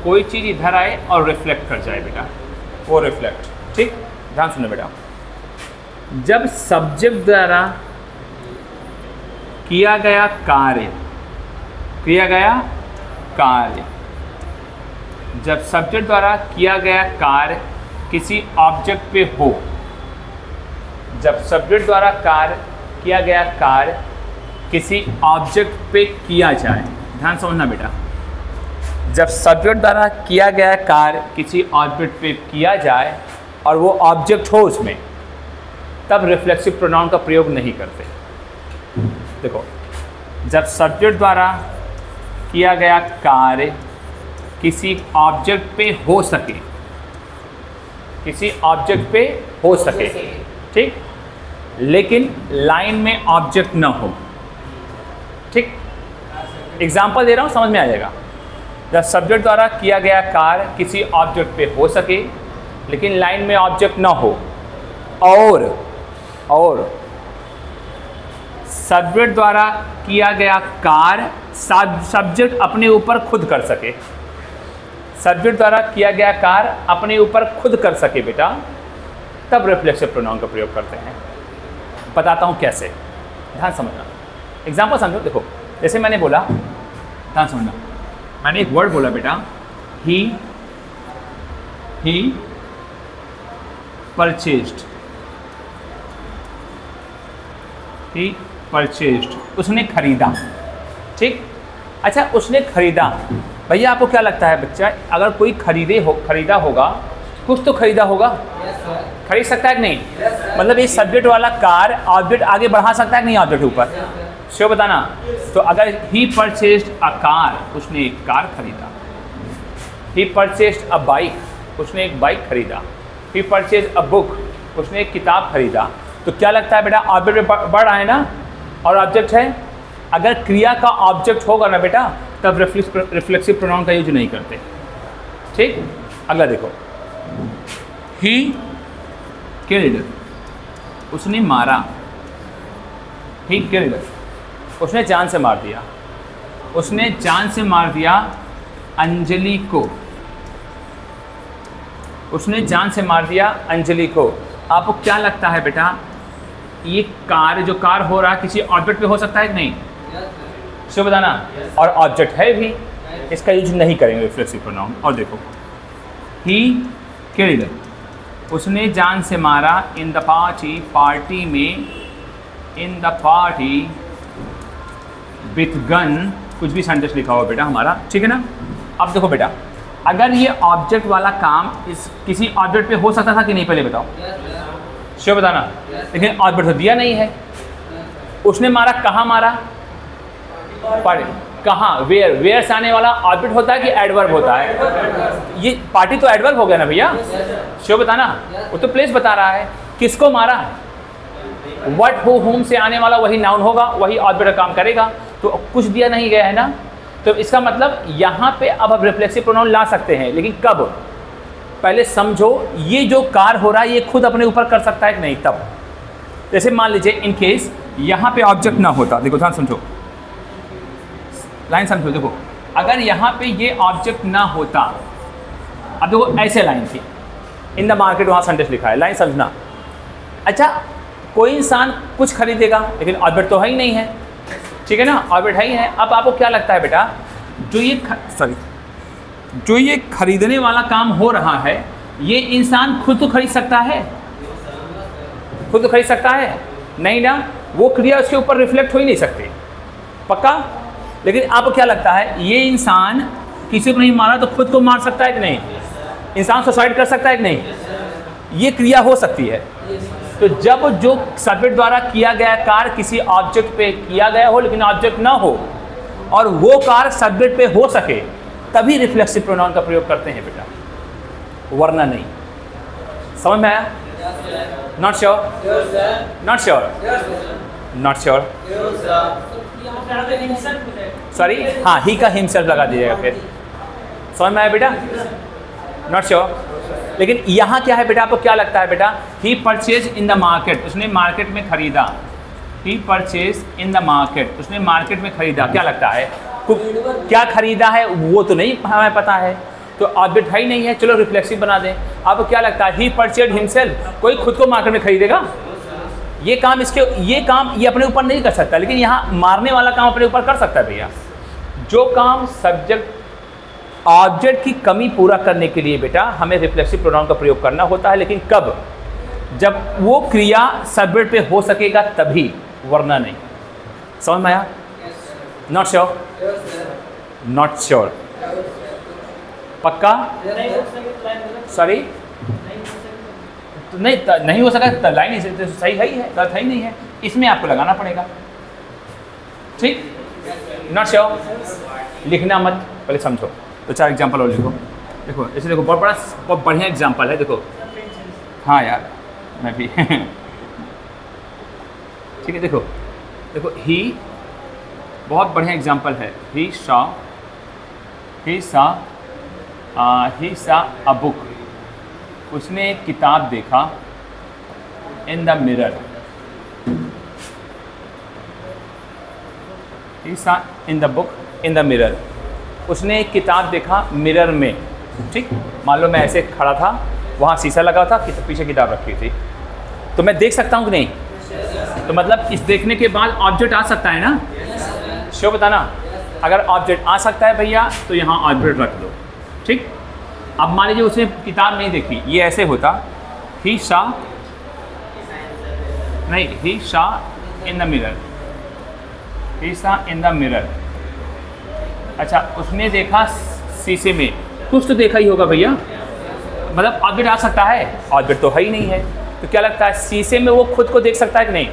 कोई चीज़ इधर आए और रिफ्लेक्ट कर जाए बेटा, वो रिफ्लेक्ट। ठीक, ध्यान सुनो बेटा, जब सब्जेक्ट द्वारा किया गया कार्य, जब सब्जेक्ट द्वारा किया गया कार्य किसी ऑब्जेक्ट पे हो, जब सब्जेक्ट द्वारा किया गया कार्य किसी ऑब्जेक्ट पे किया जाए, ध्यान समझना बेटा, जब सब्जेक्ट द्वारा किया गया कार्य किसी ऑब्जेक्ट पे किया जाए और वो ऑब्जेक्ट हो उसमें, तब रिफ्लेक्सिव प्रोनाउन का प्रयोग नहीं करते। देखो, जब सब्जेक्ट द्वारा किया गया कार्य किसी ऑब्जेक्ट पे हो सके, किसी ऑब्जेक्ट पे हो सके, ठीक, लेकिन लाइन में ऑब्जेक्ट ना हो। ठीक, एग्जाम्पल दे रहा हूँ, समझ में आ जाएगा। जब सब्जेक्ट द्वारा किया गया कार्य किसी ऑब्जेक्ट पे हो सके लेकिन लाइन में ऑब्जेक्ट ना हो, और सब्जेक्ट द्वारा किया गया कार्य सब्जेक्ट अपने ऊपर खुद कर सके, सब्जेक्ट द्वारा किया गया कार्य अपने ऊपर खुद कर सके बेटा, तब रिफ्लेक्सिव प्रोनाउन का प्रयोग करते हैं। बताता हूँ कैसे, ध्यान समझना, एग्जाम्पल समझो। देखो जैसे मैंने बोला, ध्यान समझना, मैंने एक वर्ड बोला बेटा, ही परचेज्ड, उसने खरीदा। ठीक, अच्छा उसने खरीदा, भैया आपको क्या लगता है बच्चा, अगर कोई खरीदा होगा, कुछ तो खरीदा होगा, खरीद सकता है कि नहीं? मतलब ये सब्जेक्ट वाला कार ऑब्जेक्ट आगे बढ़ा सकता है कि नहीं ऑब्जेक्ट के ऊपर? श्योर बताना। तो अगर ही परचेज्ड अ कार, उसने एक कार खरीदा। ही परचेज्ड अ बाइक, उसने एक बाइक खरीदा। ही परचेज्ड अ बुक, उसने एक किताब खरीदा। तो क्या लगता है बेटा, ऑब्जेक्ट बढ़ रहा है ना, और ऑब्जेक्ट है। अगर क्रिया का ऑब्जेक्ट होगा ना बेटा, तब रिफ्लेक्सिव प्रोनाउन का यूज नहीं करते। ठीक, अगला देखो, ही किल्ड, उसने मारा। ही किल्ड, उसने जान से मार दिया। उसने जान से मार दिया अंजलि को। उसने जान से मार दिया अंजलि को। आपको क्या लगता है बेटा, ये कार्य जो कार्य हो रहा है किसी ऑब्जेक्ट पे हो सकता है कि नहीं? श्योर बताना। और ऑब्जेक्ट है भी, इसका यूज नहीं करेंगे रिफ्लेक्सिव प्रोनाउन। और देखो, ही किल्ड, उसने जान से मारा इन द पार्टी, पार्टी में, in the party with gun, कुछ भी सेंटेंस लिखा हुआ बेटा हमारा, ठीक है ना। अब देखो बेटा, अगर ये ऑब्जेक्ट वाला काम इस किसी ऑब्जेक्ट पे हो सकता था कि नहीं, पहले बताओ, श्योर बताना। लेकिन ऑब्जेक्ट तो दिया नहीं है। उसने मारा, कहाँ मारा? कहाँ, वेयर से आने वाला ऑब्जेक्ट होता है कि एडवर्ब होता है? ये पार्टी तो एडवर्ब हो गया ना भैया, शो बताना, वो तो प्लेस बता रहा है। किसको मारा, व्हाट हु होम से आने वाला वही नाउन होगा, वही ऑब्जेक्ट काम करेगा, तो कुछ दिया नहीं गया है ना। तो इसका मतलब यहाँ पे अब आप रिफ्लेक्सिव प्रोनाउन ला सकते हैं, लेकिन कब, पहले समझो ये जो कार हो रहा है ये खुद अपने ऊपर कर सकता है कि नहीं। तब जैसे मान लीजिए इन केस यहाँ पे ऑब्जेक्ट ना होता, देखो ध्यान समझो, लाइन समझो, देखो अगर यहाँ पे ये ऑब्जेक्ट ना होता, अब देखो ऐसे लाइन थी, इन द मार्केट, वहाँ सेंटेंस लिखा है, लाइन समझना। अच्छा, कोई इंसान कुछ खरीदेगा लेकिन ऑब्जेक्ट तो है ही नहीं है, ठीक है ना, ऑब्जेक्ट है ही है। अब आपको क्या लगता है बेटा, जो ये खरीदने वाला काम हो रहा है, ये इंसान खुद तो खरीद सकता है, खुद तो खरीद सकता है नहीं ना, वो क्रिया उसके ऊपर रिफ्लेक्ट हो ही नहीं सकती, पक्का। लेकिन आपको क्या लगता है, ये इंसान किसी को नहीं मारा तो खुद को मार सकता है कि नहीं, इंसान सुसाइड कर सकता है कि नहीं, ये क्रिया हो सकती है। तो जब जो सब्जेक्ट द्वारा किया गया कार्य किसी ऑब्जेक्ट पे किया गया हो लेकिन ऑब्जेक्ट ना हो और वो कार्य सब्जेक्ट पे हो सके, तभी रिफ्लेक्सिव प्रोनाउन का प्रयोग करते हैं बेटा, वरना नहीं। समझ में आया? Not sure, not sure, not sure, sorry, हाँ, ही का हिमसेल्फ लगा दीजिएगा फिर। समझ में आया बेटा? Not sure. लेकिन यहाँ क्या है बेटा, आपको क्या लगता है बेटा, ही परचेज इन द मार्केट, उसने मार्केट में खरीदा, ही परचेज इन द मार्केट, उसने मार्केट में खरीदा, क्या लगता है क्या खरीदा है वो तो नहीं हमें पता है, तो ऑब्जेक्ट है ही नहीं है, चलो रिफ्लेक्सिव बना दें। आपको क्या लगता है, ही परचेज हिमसेल्फ, कोई खुद को मार्केट में खरीदेगा? ये काम ये अपने ऊपर नहीं कर सकता, लेकिन यहाँ मारने वाला काम अपने ऊपर कर सकता है भैया। जो काम सब्जेक्ट ऑब्जेक्ट की कमी पूरा करने के लिए बेटा हमें रिफ्लेक्सिव प्रोनाउन का प्रयोग करना होता है, लेकिन कब, जब वो क्रिया सब्जेक्ट पे हो सकेगा तभी, वरना नहीं। समझ में आया? नॉट श्योर, नॉट श्योर, पक्का, सॉरी, नहीं हो सका, लाइन सही है ही है, गलत है ही नहीं है, इसमें आपको लगाना पड़ेगा, ठीक। नॉट श्योर, लिखना मत, पहले समझो। तो 4 एग्जाम्पल और लिखो, देखो ऐसे, देखो बहुत बढ़िया एग्जाम्पल है, देखो, हाँ यार मैं भी ठीक है, देखो ही बहुत बढ़िया एग्जाम्पल है, ही सा अ बुक, उसने एक किताब देखा, इन द मिरर, ही सा in the book in the mirror, उसने एक किताब देखा मिरर में, ठीक। मान लो मैं ऐसे खड़ा था, वहाँ शीशा लगा था, पीछे किताब रखी थी, तो मैं देख सकता हूँ कि नहीं? तो मतलब इस देखने के बाद ऑब्जेक्ट आ सकता है ना, शो बताना। अगर ऑब्जेक्ट आ सकता है भैया तो यहाँ ऑब्जेक्ट रख दो, ठीक। अब मान लीजिए उसने किताब नहीं देखी, ये ऐसे होता, ही सा इन द मिरर, ही सा इन द मिरर। अच्छा, उसने देखा शीशे में, कुछ तो देखा ही होगा भैया, मतलब ऑब्जेक्ट आ सकता है, ऑब्जेक्ट तो है ही नहीं है, तो क्या लगता है शीशे में वो खुद को देख सकता है कि नहीं,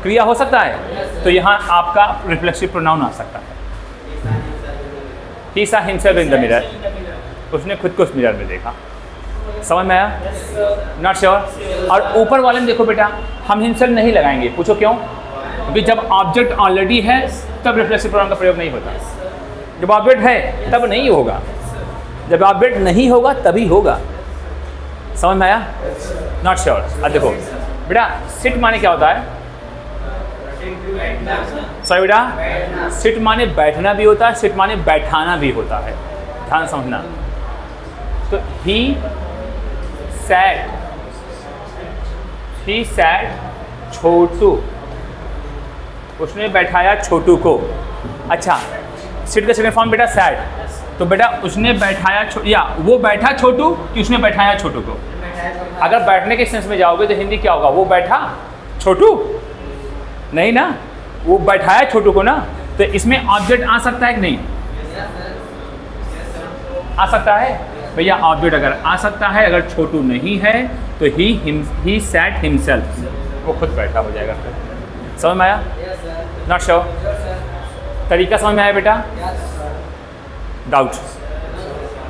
क्रिया हो सकता है, तो यहाँ आपका रिफ्लेक्सिव प्रोनाउन आ सकता है। ही saw himself in the mirror, उसने खुद को उस मिरर में देखा। समझ में आया? Not sure. और ऊपर वाले में देखो बेटा, हम हिमसेल्फ नहीं लगाएंगे, पूछो क्यों? क्योंकि जब ऑब्जेक्ट ऑलरेडी है तब रिफ्लेक्सिव प्रोनाउन का प्रयोग नहीं होता, जब ऑब्जेक्ट है तब नहीं होगा, जब ऑब्जेक्ट नहीं होगा तभी होगा। समझ में आया? Not sure. अब देखो बेटा, सिट माने क्या होता है? सॉरी बेटा, सिट माने बैठना भी होता है, सिट माने बैठाना भी होता है, ध्यान समझना। तो ही सैट छोटू, उसने बैठाया छोटू को। अच्छा, सिट का सेकंड फॉर्म बेटा सैट, तो बेटा उसने बैठाया या वो बैठा छोटू कि उसने बैठाया छोटू को? अगर बैठने के सेंस में जाओगे तो हिंदी क्या होगा, वो बैठा छोटू, नहीं ना, वो बैठाया छोटू को ना। तो इसमें ऑब्जेक्ट आ सकता है कि नहीं? आ सकता है भैया, ऑब्जेक्ट अगर आ सकता है, अगर छोटू नहीं है तो ही सैट हिमसेल्फ, वो खुद बैठा हो जाएगा। फिर समझ में आया? नॉट श्योर, तरीका समझ में आया बेटा? Yes. डाउट?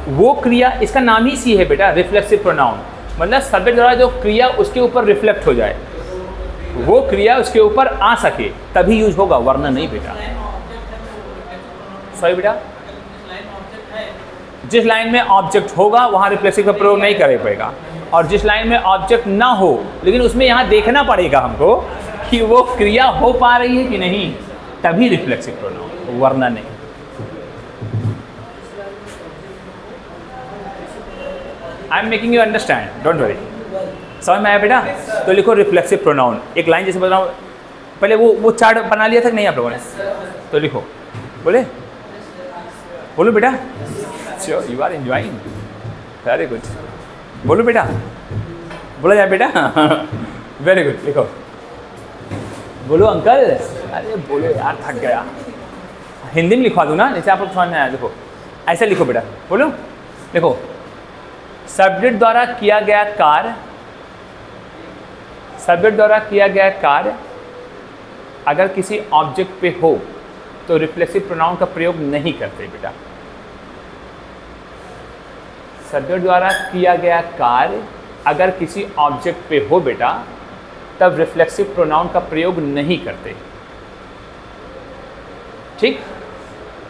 वो क्रिया, इसका नाम ही सी है बेटा, रिफ्लेक्सिव प्रोनाउन, मतलब सब्जेक्ट द्वारा जो क्रिया उसके ऊपर रिफ्लेक्ट हो जाए, वो क्रिया उसके ऊपर आ सके तभी यूज होगा, वरना नहीं बेटा। सॉरी बेटा, जिस लाइन में ऑब्जेक्ट होगा वहाँ रिफ्लेक्सिव का प्रयोग नहीं कर पाएगा, और जिस लाइन में ऑब्जेक्ट ना हो लेकिन उसमें यहाँ देखना पड़ेगा हमको कि वो क्रिया हो पा रही है कि नहीं, तभी रिफ्लेक्सिव प्रोनाउन, वरना नहीं। I am making you understand, don't worry. समझ में आया बेटा? तो लिखो रिफ्लेक्सिव प्रोनाउन, एक लाइन जैसे बता रहा हूँ, पहले वो चार्ट बना लिया था कि नहीं आप लोगों ने? तो लिखो, बोले बोलो बेटा, sure you are enjoying, very good, बोलो बेटा, बोला जाए बेटा, वेरी गुड, लिखो, बोलो अंकल, अरे बोलो यार, थक गया, हिंदी में लिखवा दूँ ना, जैसे आप लोग समझ में आया, देखो ऐसे लिखो बेटा, बोलो, लिखो, सब्जेक्ट द्वारा किया गया कार्य, सब्जेक्ट द्वारा किया गया कार्य अगर किसी ऑब्जेक्ट पे हो तो रिफ्लेक्सिव प्रोनाउन का प्रयोग नहीं करते बेटा। सब्जेक्ट द्वारा किया गया कार्य अगर किसी ऑब्जेक्ट पे हो बेटा, तब रिफ्लेक्सिव प्रोनाउन का प्रयोग नहीं करते। ठीक,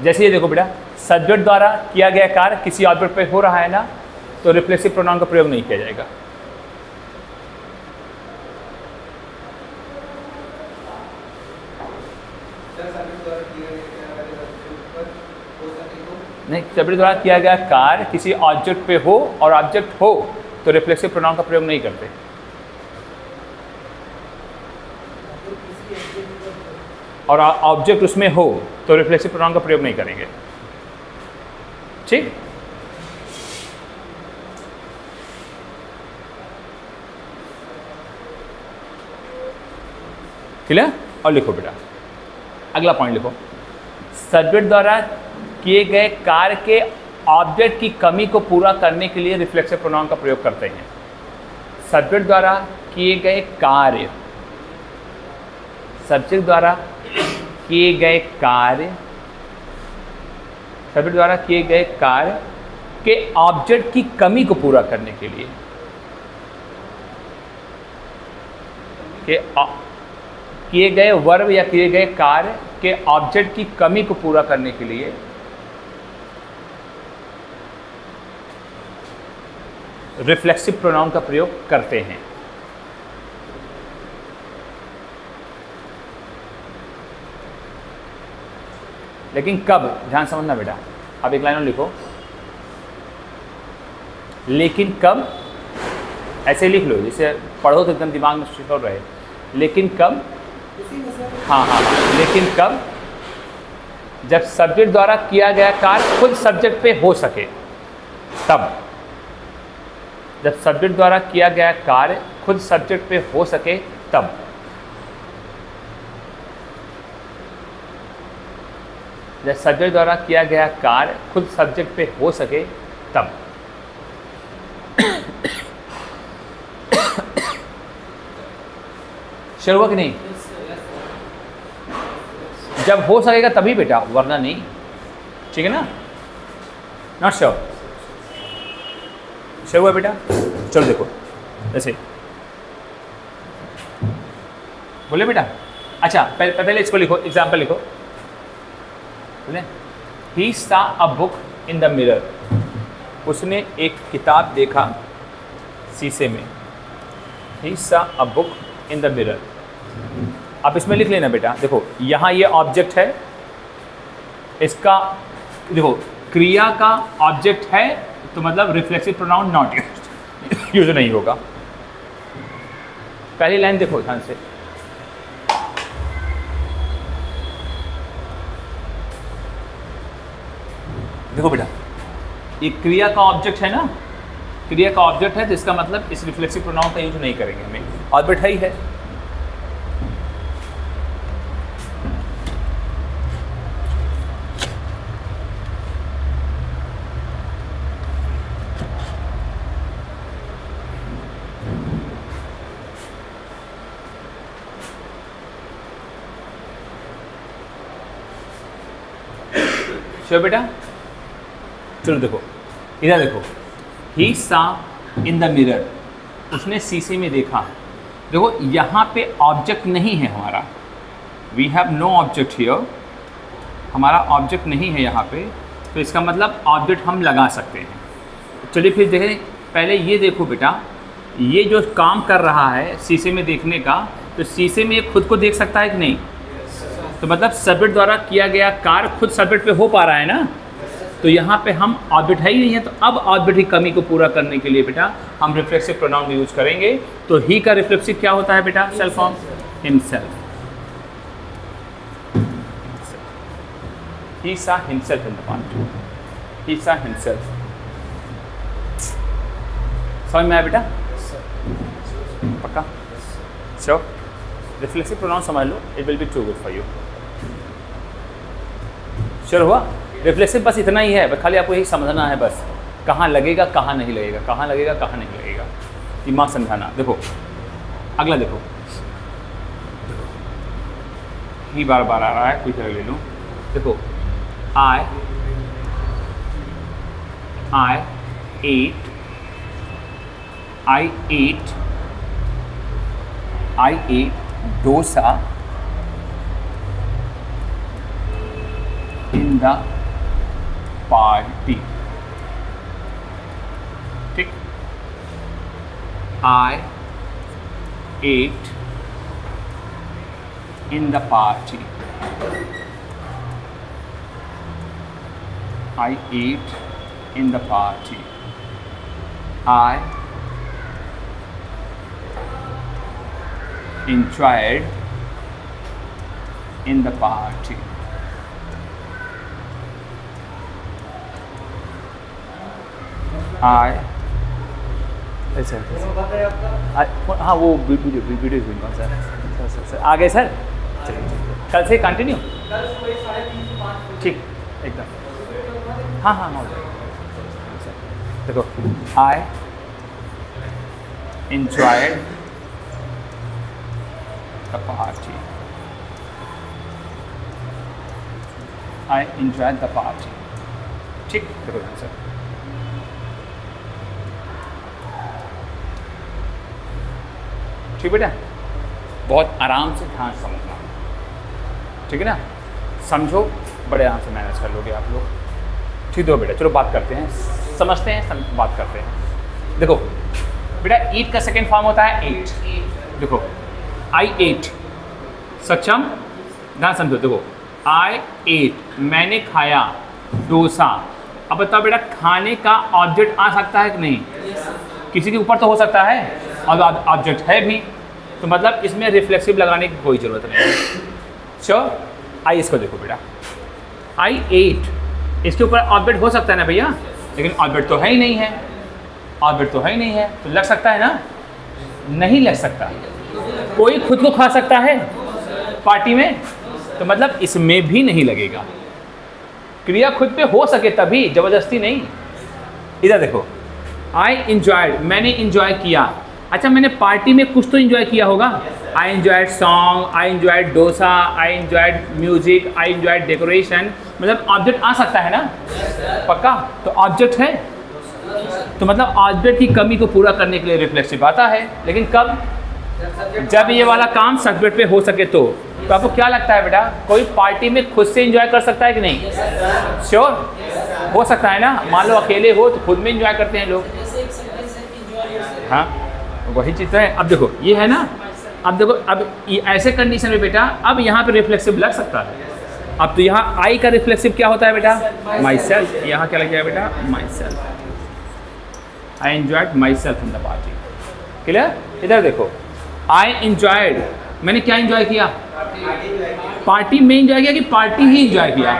जैसे ये देखो बेटा, सब्जेक्ट द्वारा किया गया कार्य किसी ऑब्जेक्ट पे हो रहा है ना, तो रिफ्लेक्सिव प्रोनाउन का प्रयोग नहीं किया जाएगा। नहीं, सब्जेक्ट द्वारा किया गया कार्य किसी ऑब्जेक्ट पे हो और ऑब्जेक्ट हो तो रिफ्लेक्सिव प्रोनाउन का प्रयोग नहीं करते। और ऑब्जेक्ट उसमें हो तो रिफ्लेक्सिव प्रोनाउन का प्रयोग नहीं करेंगे। ठीक, क्लियर? और लिखो बेटा, अगला पॉइंट लिखो, सब्जेक्ट द्वारा किए गए कार्य के ऑब्जेक्ट की कमी को पूरा करने के लिए रिफ्लेक्सिव प्रोनाउन का प्रयोग करते हैं। सब्जेक्ट द्वारा किए गए कार्य, सब्जेक्ट द्वारा किए गए कार्य, सब्जेक्ट द्वारा किए गए कार्य के ऑब्जेक्ट की कमी को पूरा करने के लिए, किए गए वर्ब या किए गए कार्य के ऑब्जेक्ट की कमी को पूरा करने के लिए रिफ्लेक्सिव प्रोनाउन का प्रयोग करते हैं। लेकिन कब, ध्यान समझना बेटा, अब एक लाइन और लिखो, लेकिन कब, ऐसे लिख लो जैसे पढ़ो तो एकदम दिमाग में स्टोर रहे, लेकिन कब, हाँ हाँ हाँ, लेकिन कब, जब सब्जेक्ट द्वारा किया गया कार्य खुद सब्जेक्ट पे हो सके तब, जब सब्जेक्ट द्वारा किया गया कार्य खुद सब्जेक्ट पे हो सके तब, जब सब्जेक्ट द्वारा किया गया कार्य खुद सब्जेक्ट पे हो सके तब। श्योर हुआ कि नहीं? जब हो सकेगा तभी बेटा, वरना नहीं। ठीक है ना? Not sure? श्योर हुआ बेटा? चलो देखो, ऐसे बोले बेटा। अच्छा, पहले इसको लिखो, एग्जाम्पल लिखो। बोले, ही सा a book in the mirror, उसने एक किताब देखा शीशे में। ही सा a book in the mirror. आप इसमें लिख लेना बेटा, देखो यहाँ ये ऑब्जेक्ट है, इसका देखो क्रिया का ऑब्जेक्ट है, तो मतलब रिफ्लेक्सिव प्रोनाउन नॉट यूज नहीं होगा। पहली लाइन देखो ध्यान से, देखो बेटा, ये क्रिया का ऑब्जेक्ट है ना, क्रिया का ऑब्जेक्ट है, तो इसका मतलब इस रिफ्लेक्सिव प्रोनाउन का यूज नहीं करेंगे हमें, ऑब्जेक्ट है ही है। श्योर बेटा? चलो देखो, इधर देखो, ही सा इन द मिरर, उसने शीशे में देखा। देखो यहाँ पे ऑब्जेक्ट नहीं है हमारा, we have no object here, हमारा ऑब्जेक्ट नहीं है यहाँ पे, तो इसका मतलब ऑब्जेक्ट हम लगा सकते हैं। चलिए फिर देखें, पहले ये देखो बेटा, ये जो काम कर रहा है शीशे में देखने का, तो शीशे में ये खुद को देख सकता है कि नहीं? तो मतलब सब्जेक्ट द्वारा किया गया कार्य खुद सब्जेक्ट पे हो पा रहा है ना, तो यहाँ पे हम ऑब्जेक्ट है ही नहीं है। तो अब ऑब्जेक्ट की कमी को पूरा करने के लिए बेटा हम रिफ्लेक्सिव प्रोनाउन यूज करेंगे। तो ही का रिफ्लेक्सिव क्या होता है बेटा? Self form, himself. He saw himself in the past, he saw himself. समझ में आया बेटा? पक्का? श्योर? रिफ्लेक्सिव प्रोनाउन समझ लो, it will be too good for you. Sure हुआ? रिफ्लेक्सिव बस इतना ही है, बस खाली आपको यही समझना है, बस कहाँ लगेगा कहाँ नहीं लगेगा, कहाँ लगेगा कहाँ नहीं लगेगा, दिमाग समझाना। देखो अगला देखो, ही बार बार आ रहा है, कुछ ले लूँ। देखो I ate dosa in the party। ठीक, I ate in the party, I ate in the party, I enjoyed in the party। I ऐसे हाँ वो वीडियो कौन सा सर आ गए सर? चलिए कल से कंटिन्यू, ठीक एकदम, हाँ हाँ हाँ। देखो I enjoyed the party, I enjoyed the party। ठीक, देखो सर, ठीक बेटा, बहुत आराम से ध्यान समझना, ठीक है ना? समझो, बड़े आराम से मैनेज कर लोगे आप लोग। ठीक दो बेटा, चलो बात करते हैं, समझते हैं, बात करते हैं। देखो बेटा, ईट का सेकेंड फॉर्म होता है एट। देखो आई एट, सक्षम, ध्यान समझो। देखो आई एट, मैंने खाया डोसा। अब बताओ बेटा, खाने का ऑब्जेक्ट आ सकता है कि नहीं? किसी के ऊपर तो हो सकता है, और ऑब्जेक्ट है भी, तो मतलब इसमें रिफ्लेक्सिव लगाने की कोई ज़रूरत नहीं है। श्योर? आई इसको देखो बेटा, आई एट, इसके ऊपर ऑब्जेक्ट हो सकता है ना भैया, लेकिन ऑब्जेक्ट तो है ही नहीं है, ऑब्जेक्ट तो है ही नहीं है, तो लग सकता है ना? नहीं लग सकता। कोई खुद को खा सकता है पार्टी में, तो मतलब इसमें भी नहीं लगेगा। क्रिया खुद पे हो सके तभी, जबरदस्ती नहीं। इधर देखो, आई इंजॉयड, मैंने इंजॉय किया। अच्छा, मैंने पार्टी में कुछ तो इंजॉय किया होगा। आई इंजॉयड सॉन्ग, आई इंजॉयड डोसा, आई इंजॉयड म्यूजिक, आई इंजॉयड डेकोरेशन। मतलब ऑब्जेक्ट आ सकता है ना? पक्का? तो ऑब्जेक्ट है, तो मतलब ऑब्जेक्ट की कमी को पूरा करने के लिए रिफ्लेक्सिव आता है। लेकिन कब? जब ये वाला काम सब्जेक्ट पे हो सके तो आपको क्या लगता है बेटा, कोई पार्टी में खुद से एंजॉय कर सकता है कि नहीं? श्योर? हो सकता है ना? मान लो अकेले हो तो खुद में एंजॉय करते हैं लोग। हाँ, वही चीज़ है। अब देखो ये है ना, अब देखो, अब ये ऐसे कंडीशन में बेटा, अब यहाँ पे रिफ्लेक्सिव लग सकता है। अब तो यहाँ आई का रिफ्लेक्सिव क्या होता है बेटा? My self. यहाँ क्या लग जाएगा बेटा? My self. I enjoyed my self in the party. Clear? इधर देखो, आई इंजॉयड, मैंने क्या इंजॉय किया? पार्टी में इंजॉय किया कि पार्टी ही इंजॉय किया?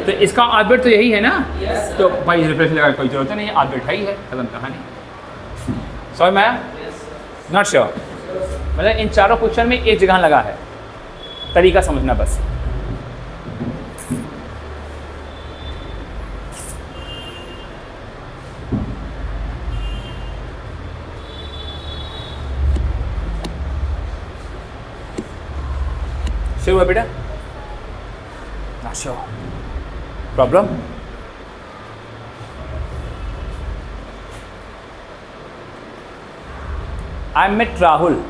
तो इसका ऑब्जेक्ट तो यही है ना, तो भाई रिफ्लेक्सिव लगाने कोई जरूरत नहीं है, ऑब्जेक्ट है ही है, खत्म कहानी। समझ में आया? Not sure? मतलब इन चारों क्वेश्चन में एक जगह लगा है, तरीका समझना बस। शुरू है बेटा? Not sure? Problem? I met Rahul,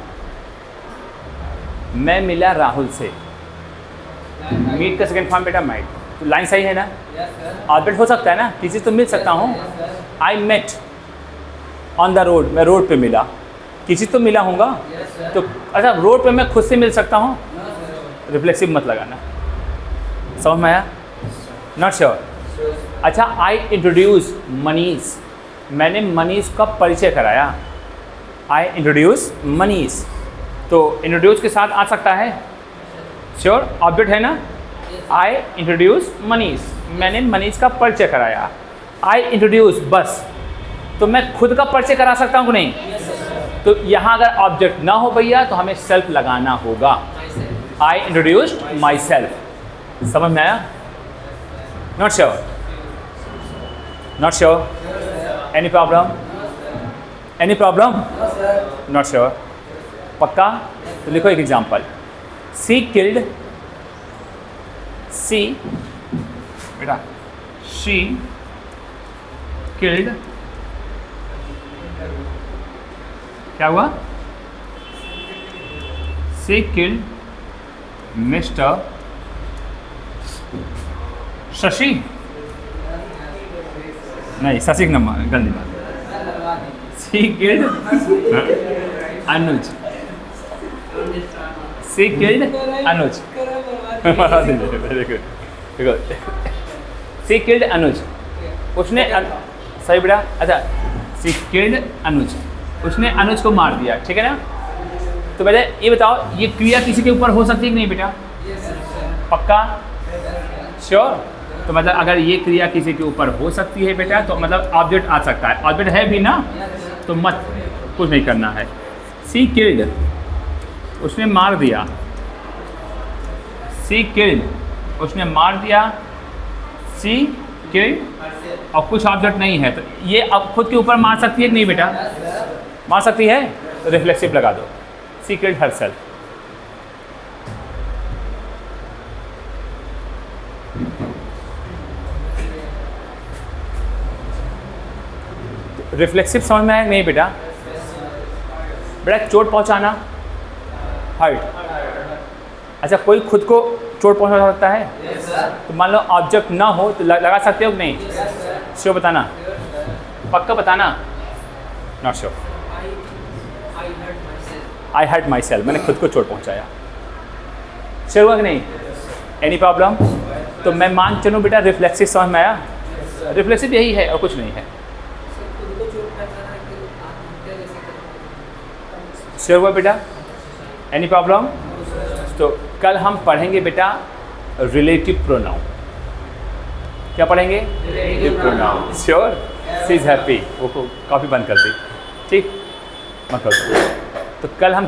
मैं मिला राहुल से। मीट का सेकेंड फॉर्म बेटा माइट, तो लाइन सही है ना? ऑब्जेक्ट हो सकता है ना, किसी तो मिल सकता हूँ। I met on the road, मैं रोड पे मिला, किसी तो मिला होगा। तो अच्छा, रोड पे मैं खुद से मिल सकता हूँ? रिफ्लेक्सिव मत लगाना, समझ में आया? Not sure. अच्छा, आई इंट्रोड्यूस मनीष, मैंने मनीष का परिचय कराया। आई इंट्रोड्यूस मनीष, तो इंट्रोड्यूस के साथ आ सकता है? श्योर, ऑब्जेक्ट है ना? आई इंट्रोड्यूस मनीष, मैंने मनीष का परिचय कराया। आई इंट्रोड्यूस बस, तो मैं खुद का परिचय करा सकता हूँ कि नहीं? तो यहाँ अगर ऑब्जेक्ट ना हो भैया तो हमें सेल्फ लगाना होगा। आई इंट्रोड्यूस्ड माई सेल्फ, समझ में आया? Not sure, not sure, any problem? Any problem? Not sure, पक्का? तो लिखो एक एग्जाम्पल, सी किल्ड, सी बेटा शी किल्ड, क्या हुआ? सी किल्ड मिस्टर शशि, नहीं शशि नंबर गलती बात, सी किल्ड अनुज, सी किल्ड अनुज, वेरी गुड, सी किल्ड अनुज, उसने सही बेटा। अच्छा, सी किल्ड अनुज, उसने अनुज को मार दिया, ठीक है ना? तो बेटा ये बताओ, ये क्रिया किसी के ऊपर हो सकती है कि नहीं बेटा? पक्का? श्योर? तो मतलब अगर ये क्रिया किसी के ऊपर हो सकती है बेटा, तो मतलब ऑब्जेक्ट आ सकता है। ऑब्जेक्ट है भी ना, तो मत कुछ नहीं करना है। सी किल्ड, उसने मार दिया, सी किल्ड, उसने मार दिया, सी किल्ड, और कुछ ऑब्जेक्ट नहीं है, तो ये अब खुद के ऊपर मार सकती है कि नहीं बेटा? मार सकती है, तो रिफ्लेक्सिव लगा दो, सी किल्ड हरसेल्फ। रिफ्लेक्सिव समझ में आया नहीं बेटा? बेटा चोट पहुंचाना, हर्ट। अच्छा, कोई खुद को चोट पहुंचा सकता है? तो मान लो ऑब्जेक्ट ना हो तो लगा सकते हो कि नहीं? श्योर बताना, पक्का बताना। Not sure. I hurt myself, मैंने खुद को चोट पहुंचाया। श्योर हुआ कि नहीं? Any problem? तो मैं मान चलूँ बेटा रिफ्लेक्सिव समझ में आया? रिफ्लेक्सिव यही है और कुछ नहीं है। श्योर हुआ बेटा? Any problem? तो कल हम पढ़ेंगे बेटा रिलेटिव प्रोनाउन। क्या पढ़ेंगे? Relative pronoun. Sure? She is happy, वो कॉपी बंद कर दी, ठीक मत कर। तो कल हम